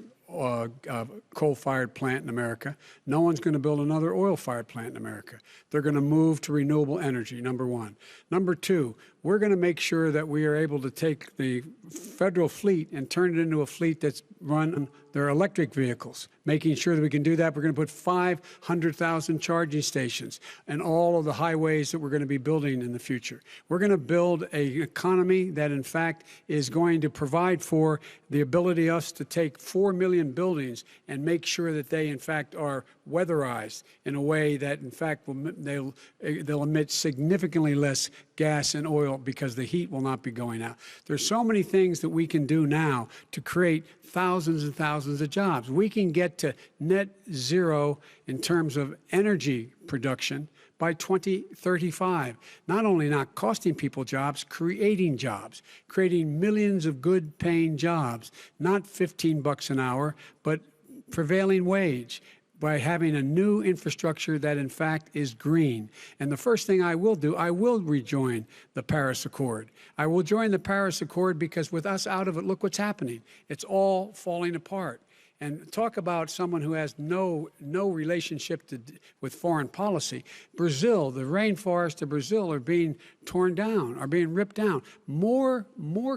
C: coal-fired plant in America. No one's going to build another oil-fired plant in America. They're going to move to renewable energy, number one. Number two, we're going to make sure that we are able to take the federal fleet and turn it into a fleet that's run on their electric vehicles. Making sure that we can do that, we're going to put 500,000 charging stations in all of the highways that we're going to be building in the future. We're going to build an economy that, in fact, is going to provide for the ability of us to take 4 million buildings and make sure that they, in fact, are weatherized in a way that, in fact, they'll emit significantly less gas and oil because the heat will not be going out. There's so many things that we can do now to create thousands and thousands of jobs. We can get to net zero in terms of energy production by 2035. Not only not costing people jobs, creating millions of good paying jobs, not $15 an hour, but prevailing wage, by having a new infrastructure that, in fact, is green. And the first thing I will do, I will rejoin the Paris Accord. I will join the Paris Accord because with us out of it, look what's happening. It's all falling apart. And talk about someone who has no relationship with foreign policy. Brazil, the rainforests of Brazil are being torn down, are being ripped down. More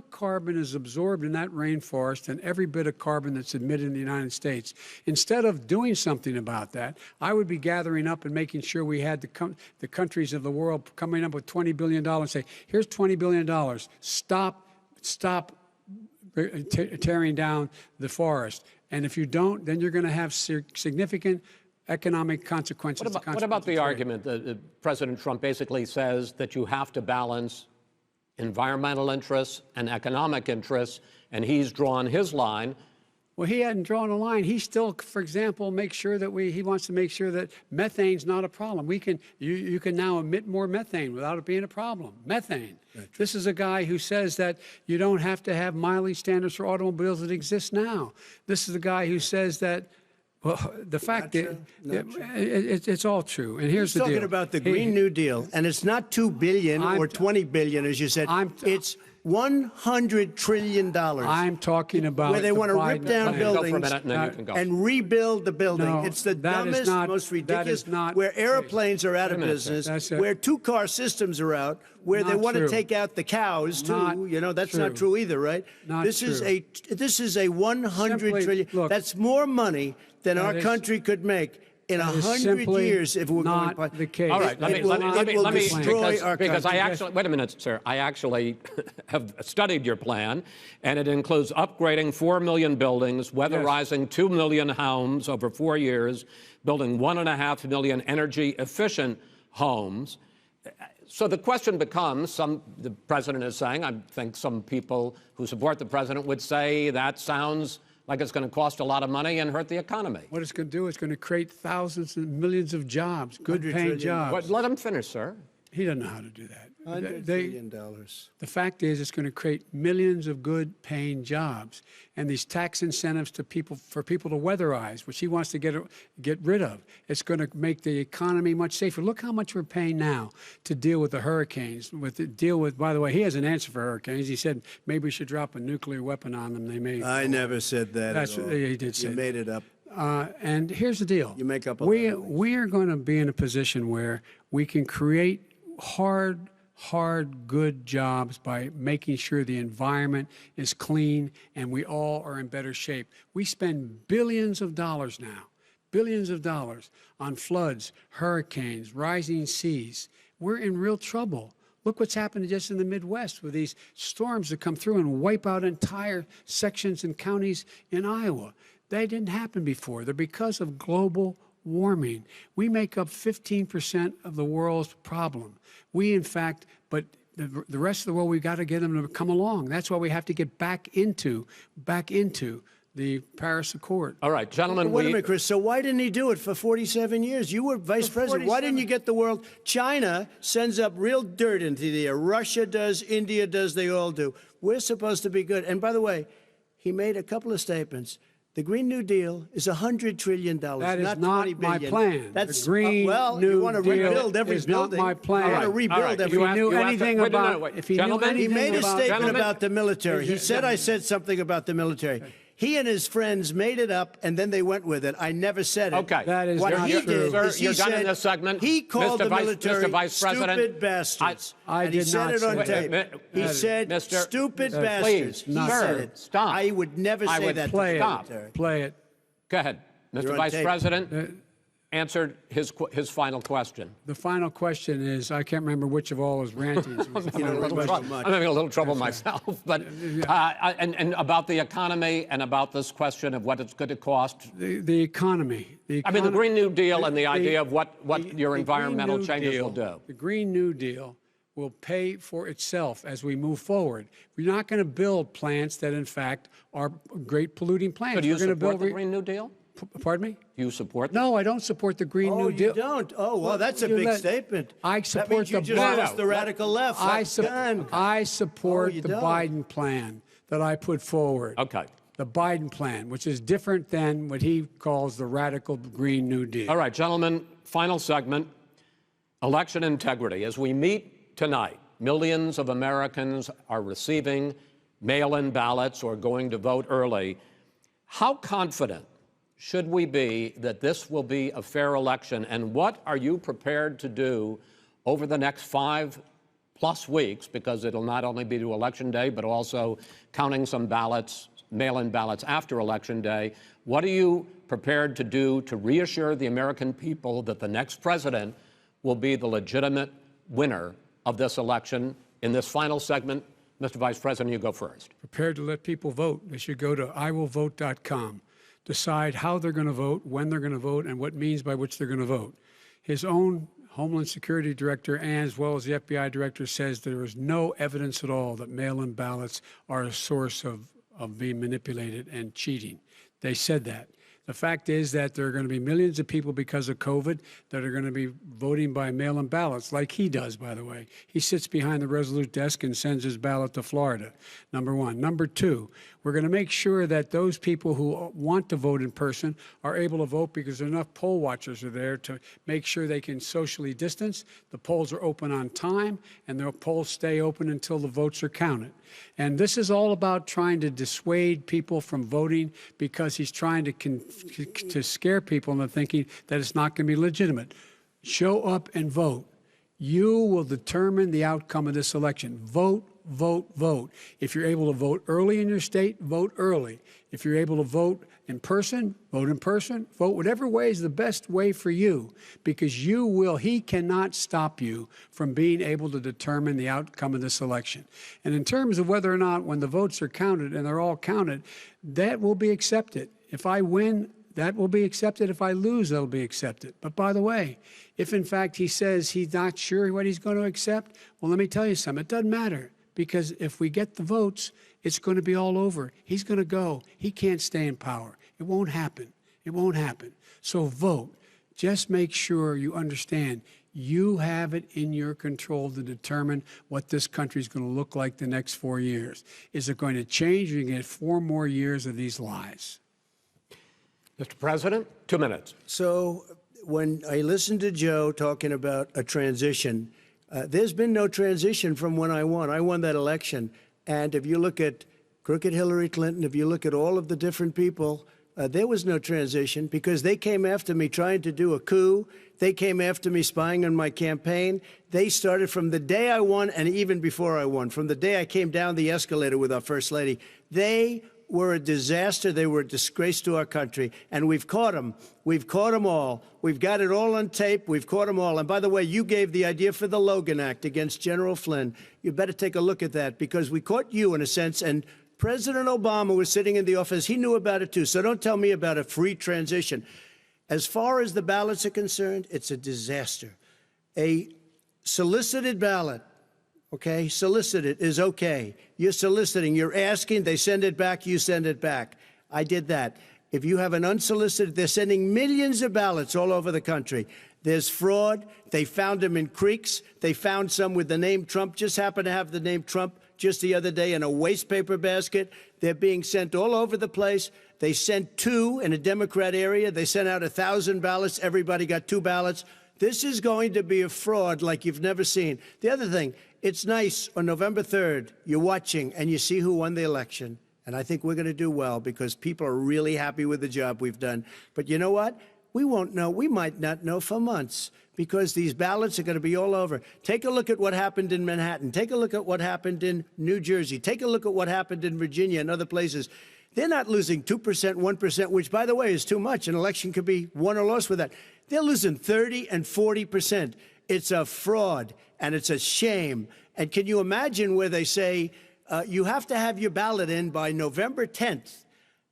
C: carbon is absorbed in that rainforest than every bit of carbon that's emitted in the United States. Instead of doing something about that, I would be gathering up and making sure we had the countries of the world coming up with $20 billion and say, here's $20 billion. Stop tearing down the forest. And if you don't, then you're going to have significant economic consequences.
A: What about the argument that President Trump basically says that you have to balance environmental interests and economic interests, and he's drawn his line?
C: Well, he hadn't drawn a line. He still, for example, makes sure that he wants to make sure that methane's not a problem. You can now emit more methane without it being a problem. Methane. This is a guy who says that you don't have to have mileage standards for automobiles that exist now. This is a guy who says that, well, the fact that it's all true. And here's the deal.
B: He's talking about the Green New Deal, and it's not $2 billion or $20 billion, as you said. It's $100 trillion.
C: I'm talking about
B: where they want to rip down buildings
A: and
B: rebuild the building.
C: No,
B: it's the dumbest, most ridiculous. Where airplanes are out of business, where two-car systems are out, where they want to take out the cows too. You know, that's not true either, right? This is a $100 trillion.
C: Look,
B: that's more money than our country could make in 100 years if we're
C: not
B: going to.
C: The case.
A: All right, let me
B: destroy our
A: because
B: country.
A: I actually wait a minute, sir. I actually have studied your plan, and it includes upgrading 4 million buildings, weatherizing 2 million homes over 4 years, building 1.5 million energy-efficient homes. So the question becomes: the president is saying, I think some people who support the president would say that sounds like it's going to cost a lot of money and hurt the economy.
C: What it's going to do is going to create thousands and millions of jobs, good-paying jobs.
A: Let him finish, sir.
C: He doesn't know how to do that.
B: $100 billion.
C: The fact is, it's going to create millions of good-paying jobs, and these tax incentives for people to weatherize, which he wants to get rid of. It's going to make the economy much safer. Look how much we're paying now to deal with the hurricanes. By the way, he has an answer for hurricanes. He said maybe we should drop a nuclear weapon on them. They may.
B: I never said that.
C: That's
B: at all.
C: He did say.
B: You made it up.
C: And here's the deal.
B: You make up.
C: We are going to be in a position where we can create hard, good jobs by making sure the environment is clean and we all are in better shape. We spend billions of dollars now, on floods, hurricanes, rising seas. We're in real trouble. Look what's happened just in the Midwest with these storms that come through and wipe out entire sections and counties in Iowa. They didn't happen before. They're because of global warming. We make up 15% of the world's problem. We, in fact, but the rest of the world, we've got to get them to come along. That's why we have to get back into the Paris Accord.
A: All right, gentlemen.
B: Wait a minute, Chris. So why didn't he do it for 47 years? You were vice president. Why didn't you get the world? China sends up real dirt into the air. Russia does. India does. They all do. We're supposed to be good. And by the way, he made a couple of statements. The Green New Deal is $100 trillion,
C: that is
B: not
C: not
B: $20
C: my
B: billion.
C: plan.
B: That's
C: the Green New
B: you want to rebuild every
C: is
B: building.
C: Not my plan.
B: I want to rebuild every.
C: If he knew anything about, if he knew anything
B: he made a statement
A: gentlemen,
B: about the military. He said I said something about the military. He and his friends made it up, and then they went with it. I never said it.
A: Okay.
C: That is
B: what
C: not
B: he
C: true.
B: did
A: Sir,
B: is he
A: you're done
B: said
A: in this segment.
B: he called the military
A: Mr. Vice President,
B: stupid bastards.
C: I
B: and he
C: did
B: said
C: not
B: it on
C: say
B: tape.
C: that.
B: He said stupid bastards.
A: Please,
B: He
A: sir,
B: said it.
A: stop.
B: I would never say that.
C: Play
B: to the
C: it.
B: military.
C: Play it.
A: Go ahead. Mr. Vice President answered his final question.
C: The final question is, I can't remember which of all his rantings.
A: I'm having a little trouble myself. But and about the economy and about this question of what it's going to cost.
C: The economy.
A: I mean, the Green New Deal and the idea of what your environmental changes will do.
C: The Green New Deal will pay for itself as we move forward. We're not going to build plants that, in fact, are great polluting plants.
A: So do you
C: We're going to
A: support
C: build
A: the Green New Deal?
C: Pardon me?
A: Do you support?
C: No, I don't support the Green New Deal.
B: Oh, you don't? Oh, well, that's a big statement.
C: I support
B: that means you just lost the radical left.
C: I support the
B: don't.
C: Biden plan that I put forward.
A: Okay.
C: The Biden plan, which is different than what he calls the radical Green New Deal.
A: All right, gentlemen, final segment, election integrity. As we meet tonight, millions of Americans are receiving mail-in ballots or going to vote early. How confident should we be that this will be a fair election, and what are you prepared to do over the next 5+ weeks, because it'll not only be to Election Day, but also counting some ballots, mail-in ballots after Election Day? What are you prepared to do to reassure the American people that the next president will be the legitimate winner of this election? In this final segment, Mr. Vice President, you go first.
C: Prepared to let people vote. They should go to iwillvote.com. Decide how they're going to vote, when they're going to vote, and what means by which they're going to vote. His own Homeland Security Director, and as well as the FBI Director, says there is no evidence at all that mail-in ballots are a source of being manipulated and cheating. They said that. The fact is that there are going to be millions of people because of COVID that are going to be voting by mail-in ballots, like he does, by the way. He sits behind the Resolute desk and sends his ballot to Florida, number one. Number two, we're going to make sure that those people who want to vote in person are able to vote, because enough poll watchers are there to make sure they can socially distance. The polls are open on time, and the polls stay open until the votes are counted. And this is all about trying to dissuade people from voting, because he's trying to scare people into thinking that it's not going to be legitimate. Show up and vote. You will determine the outcome of this election. Vote, vote, vote. If you're able to vote early in your state, vote early. If you're able to vote in person, vote in person. Vote whatever way is the best way for you, because he cannot stop you from being able to determine the outcome of this election. And in terms of whether or not, when the votes are counted, and they're all counted, that will be accepted. If I win, that will be accepted. If I lose, that will be accepted. But by the way, if in fact he says he's not sure what he's going to accept, well, let me tell you something. It doesn't matter, because if we get the votes, it's going to be all over. He's going to go. He can't stay in power. It won't happen. It won't happen. So vote. Just make sure you understand you have it in your control to determine what this country is going to look like the next 4 years. Is it going to change, or you get 4 more years of these lies?
B: Mr. President, 2 minutes. So when I listened to Joe talking about a transition, there's been no transition from when I won. I won that election. And if you look at crooked Hillary Clinton, if you look at all of the different people, there was no transition, because they came after me trying to do a coup. They came after me spying on my campaign. They started from the day I won, and even before I won, from the day I came down the escalator with our First Lady. They were a disaster. They were a disgrace to our country. And we've caught them. We've caught them all. We've got it all on tape. We've caught them all. And by the way, you gave the idea for the Logan Act against General Flynn. You better take a look at that, because we caught you in a sense. And President Obama was sitting in the office. He knew about it, too. So don't tell me about a free transition. As far as the ballots are concerned, it's a disaster. A solicited ballot, okay, solicited is okay. You're soliciting, you're asking, they send it back, you send it back. I did that. If you have an unsolicited, they're sending millions of ballots all over the country. There's fraud. They found them in creeks. They found some with the name Trump, just happened to have the name Trump just the other day in a waste paper basket. They're being sent all over the place. They sent 2 in a Democrat area. They sent out 1,000 ballots. Everybody got 2 ballots. This is going to be a fraud like you've never seen. The other thing, it's nice on November 3rd, you're watching and you see who won the election. And I think we're going to do well, because people are really happy with the job we've done. But you know what? We won't know. We might not know for months, because these ballots are going to be all over. Take a look at what happened in Manhattan. Take a look at what happened in New Jersey. Take a look at what happened in Virginia and other places. They're not losing 2%, 1%, which, by the way, is too much. An election could be won or lost with that. They're losing 30 and 40%. It's a fraud, and it's a shame. And can you imagine where they say you have to have your ballot in by November 10th?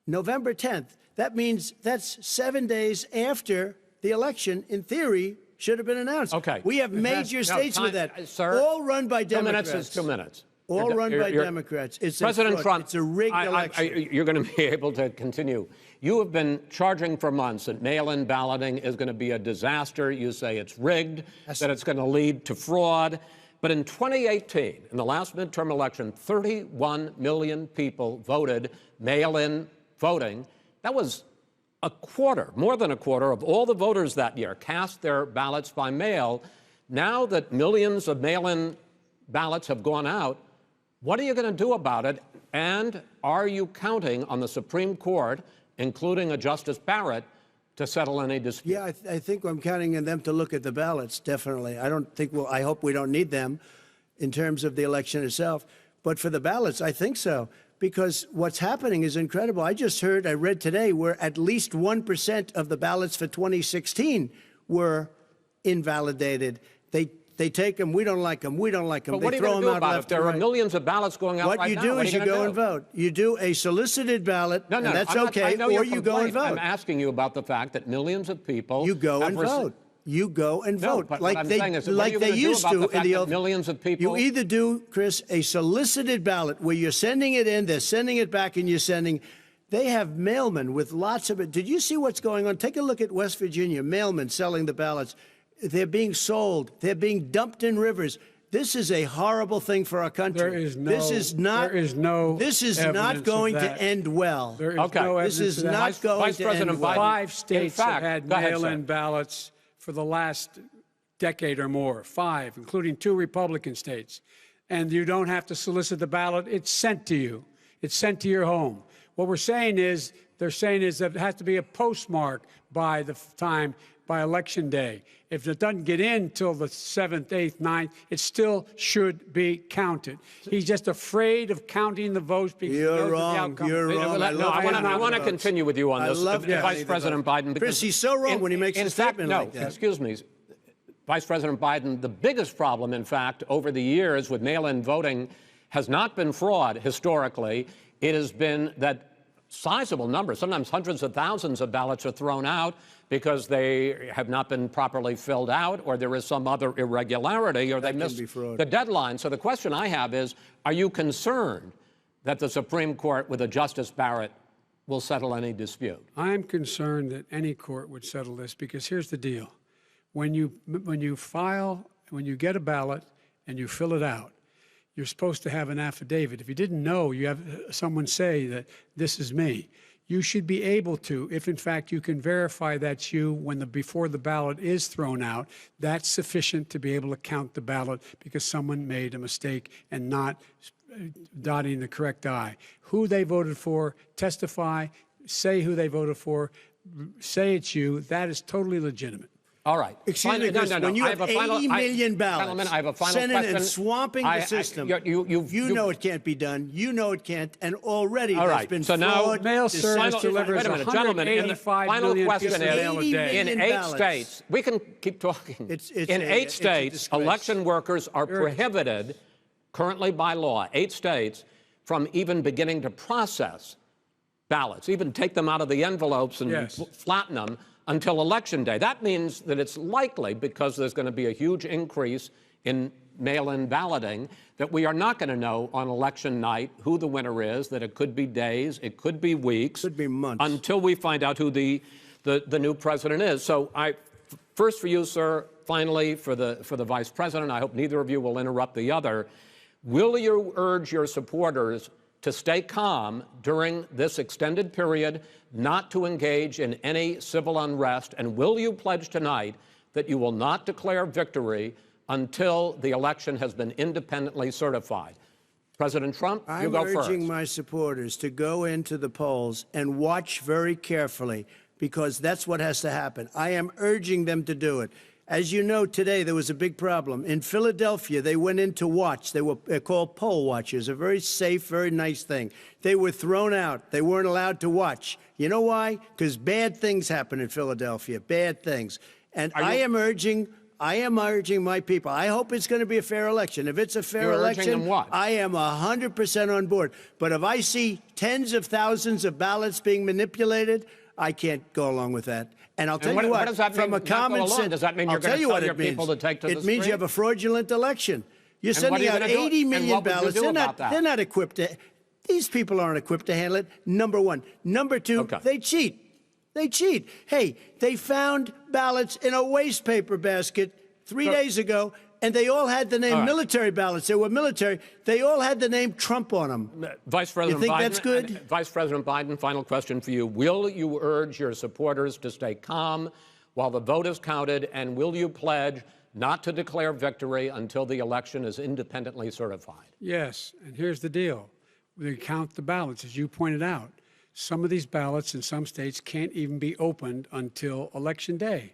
B: November 10th. That means that's 7 days after the election, in theory, should have been announced.
A: Okay.
B: We have major states with that,
A: sir,
B: all run by Democrats.
A: 2 minutes is 2 minutes.
B: All run by Democrats. It's
A: President Trump,
B: it's a rigged election.
A: You're going to be able to continue. You have been charging for months that mail-in balloting is going to be a disaster. You say it's rigged, that it's going to lead to fraud. But in 2018, in the last midterm election, 31 million people voted mail-in voting. That was a quarter, more than a quarter, of all the voters that year cast their ballots by mail. Now that millions of mail-in ballots have gone out, what are you going to do about it? And are you counting on the Supreme Court including a Justice Barrett, to settle any dispute?
B: Yeah, I think I'm counting on them to look at the ballots, definitely. I don't think I hope we don't need them in terms of the election itself. But for the ballots, I think so, because what's happening is incredible. I read today, where at least 1% of the ballots for 2016 were invalidated. They take them, we don't like them, we don't like them.
A: But what
B: they
A: are you
B: throw
A: going to
B: them
A: do
B: out
A: about it?
B: left
A: There
B: and
A: are
B: right.
A: millions of ballots going out
B: What
A: right
B: you
A: now.
B: do
A: What
B: is
A: are
B: you
A: gonna
B: go
A: do?
B: and vote. You do a solicited ballot,
A: No,
B: and that's
A: I'm not-
B: okay,
A: I know
B: or
A: your
B: you go and
A: complaint.
B: vote.
A: I'm asking you about the fact that millions of people
B: You go
A: have
B: and vote. You go and
A: No,
B: vote
A: but
B: like
A: what I'm
B: they
A: saying is, what are
B: like
A: you
B: they
A: gonna do
B: used
A: about
B: to
A: the
B: in
A: fact
B: the
A: that
B: old.
A: millions of people?
B: You either do, Chris, a solicited ballot where you're sending it in, they're sending it back, and you're sending. They have mailmen with lots of it. Did you see what's going on? Take a look at West Virginia. Mailmen selling the ballots. They're being sold. They're being dumped in rivers. This is a horrible thing for our country.
C: There is no.
B: This is not.
C: There is no.
B: This is
C: evidence
B: not
C: of
B: going to
C: that.
B: end well.
C: There is
A: Okay.
C: no
B: This
C: evidence
B: is
C: of that.
B: not going
A: Vice
B: to
A: President
B: end well.
A: Biden-
C: 5 states
A: In fact,
C: have had
A: go ahead,
C: mail-in
A: sir.
C: ballots for the last decade or more. 5, including 2 Republican states. And you don't have to solicit the ballot. It's sent to you. It's sent to your home. What they're saying is that it has to be a postmark by election day. If it doesn't get in till the 7th, 8th, 9th, it still should be counted. He's just afraid of counting the votes because he knows
B: You're
C: what the
B: wrong.
C: outcome
B: You're
C: is.
B: wrong.
A: I want to continue with you on
B: I
A: this,
B: love
A: Vice
B: counting the
A: President
B: votes.
A: Biden.
B: Chris, he's so wrong when he makes a statement like that.
A: Excuse me, Vice President Biden. The biggest problem, in fact, over the years with mail-in voting has not been fraud historically. It has been that sizable numbers, sometimes hundreds of thousands of ballots are thrown out because they have not been properly filled out, or there is some other irregularity, or they missed the deadline. So the question I have is, are you concerned that the Supreme Court with a Justice Barrett will settle any dispute?
C: I'm concerned that any court would settle this because here's the deal. When you get a ballot and you fill it out, you're supposed to have an affidavit. If you didn't know, you have someone say that this is me. You should be able to, if in fact you can verify that's you before the ballot is thrown out, that's sufficient to be able to count the ballot because someone made a mistake and not dotting the correct I. Who they voted for, testify, say who they voted for, say it's you. That is totally legitimate.
A: All right.
B: Excuse me, Chris, when you have 80 million ballots sent in and swamping the system, you know it can't be done. You know it can't. And already there's been
A: fraud.
C: Now, mail service delivers 185 million pieces of mail a day.
A: In 8 states, we can keep talking. In 8 states, election workers are prohibited currently by law, 8 states, from even beginning to process ballots, even take them out of the envelopes and flatten them until Election Day. That means that it's likely, because there's going to be a huge increase in mail-in balloting, that we are not going to know on election night who the winner is, that it could be days, it could be weeks.
B: Could be months.
A: Until we find out who the new president is. So first for you, sir, finally for the Vice President, I hope neither of you will interrupt the other. Will you urge your supporters to stay calm during this extended period, not to engage in any civil unrest? And will you pledge tonight that you will not declare victory until the election has been independently certified? President Trump, you go first.
B: I'm urging my supporters to go into the polls and watch very carefully, because that's what has to happen. I am urging them to do it. As you know, today there was a big problem. In Philadelphia, they went in to watch. They're called poll watchers, a very safe, very nice thing. They were thrown out. They weren't allowed to watch. You know why? Because bad things happen in Philadelphia, bad things. And I am urging my people. I hope it's going to be a fair election. If it's a fair election, I am 100% on board. But if I see tens of thousands of ballots being manipulated, I can't go along with that. And I'll tell you what,
A: does that mean,
B: from a common sense,
A: does that mean you're going to tell your people to take to the street?
B: It means you have a fraudulent election. You're sending out 80 million ballots. They're not equipped to. These people aren't equipped to handle it. Number one. Number two, they cheat. They cheat. Hey, they found ballots in a waste paper basket 3 days ago, and they all had the name military ballots. They were military. They all had the name Trump on them.
A: Vice President
B: you think
A: Biden,
B: that's good?
A: Vice President Biden, final question for you. Will you urge your supporters to stay calm while the vote is counted, and will you pledge not to declare victory until the election is independently certified?
C: Yes, and here's the deal. They count the ballots, as you pointed out. some of these ballots in some states can't even be opened until Election Day.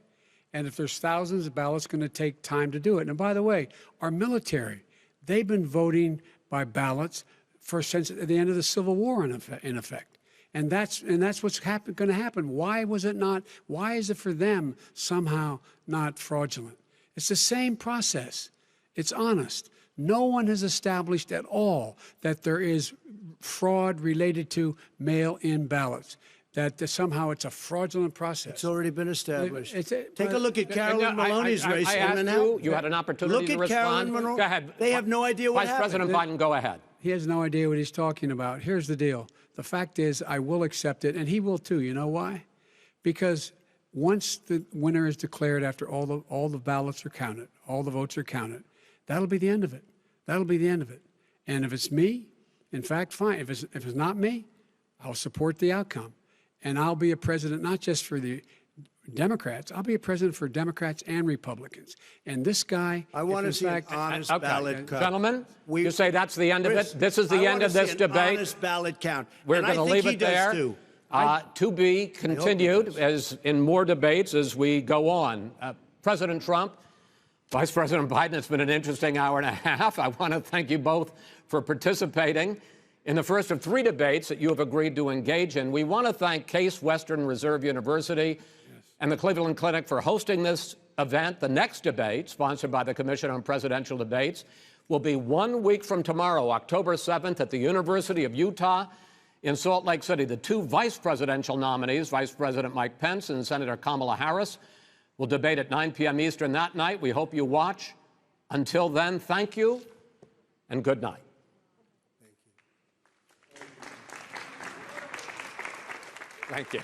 C: And if there's thousands of ballots, it's going to take time to do it. And by the way, our military, they've been voting by ballots since the end of the Civil War, in effect. And that's what's going to happen. Why was it not? Why is it for them somehow not fraudulent? It's the same process. It's honest. No one has established at all that there is fraud related to mail-in ballots, that somehow it's a fraudulent process.
B: It's already been established. Take a look at Carolyn Maloney's race.
A: I asked you had an opportunity to respond.
B: Look at Carolyn Maloney.
A: Go ahead.
B: They have no idea what happened.
A: Vice President Biden, go ahead.
C: He has no idea what he's talking about. Here's the deal. The fact is, I will accept it, and he will too. You know why? Because once the winner is declared, after all the ballots are counted, all the votes are counted, that'll be the end of it. That'll be the end of it. And if it's me, in fact, fine. If it's not me, I'll support the outcome. And I'll be a president not just for the Democrats. I'll be a president for Democrats and Republicans. And this guy,
B: I want to see an honest ballot count.
A: Gentlemen, you say that's the end of it? This is the end of this debate?
B: Honest ballot count.
A: We're going to leave it there. To be continued as in more debates as we go on. President Trump, Vice President Biden, it's been an interesting hour and a half. I want to thank you both for participating in the first of 3 debates that you have agreed to engage in. We want to thank Case Western Reserve University and the Cleveland Clinic for hosting this event. The next debate, sponsored by the Commission on Presidential Debates, will be 1 week from tomorrow, October 7th, at the University of Utah in Salt Lake City. The 2 vice presidential nominees, Vice President Mike Pence and Senator Kamala Harris, will debate at 9 p.m. Eastern that night. We hope you watch. Until then, thank you and good night. Thank you.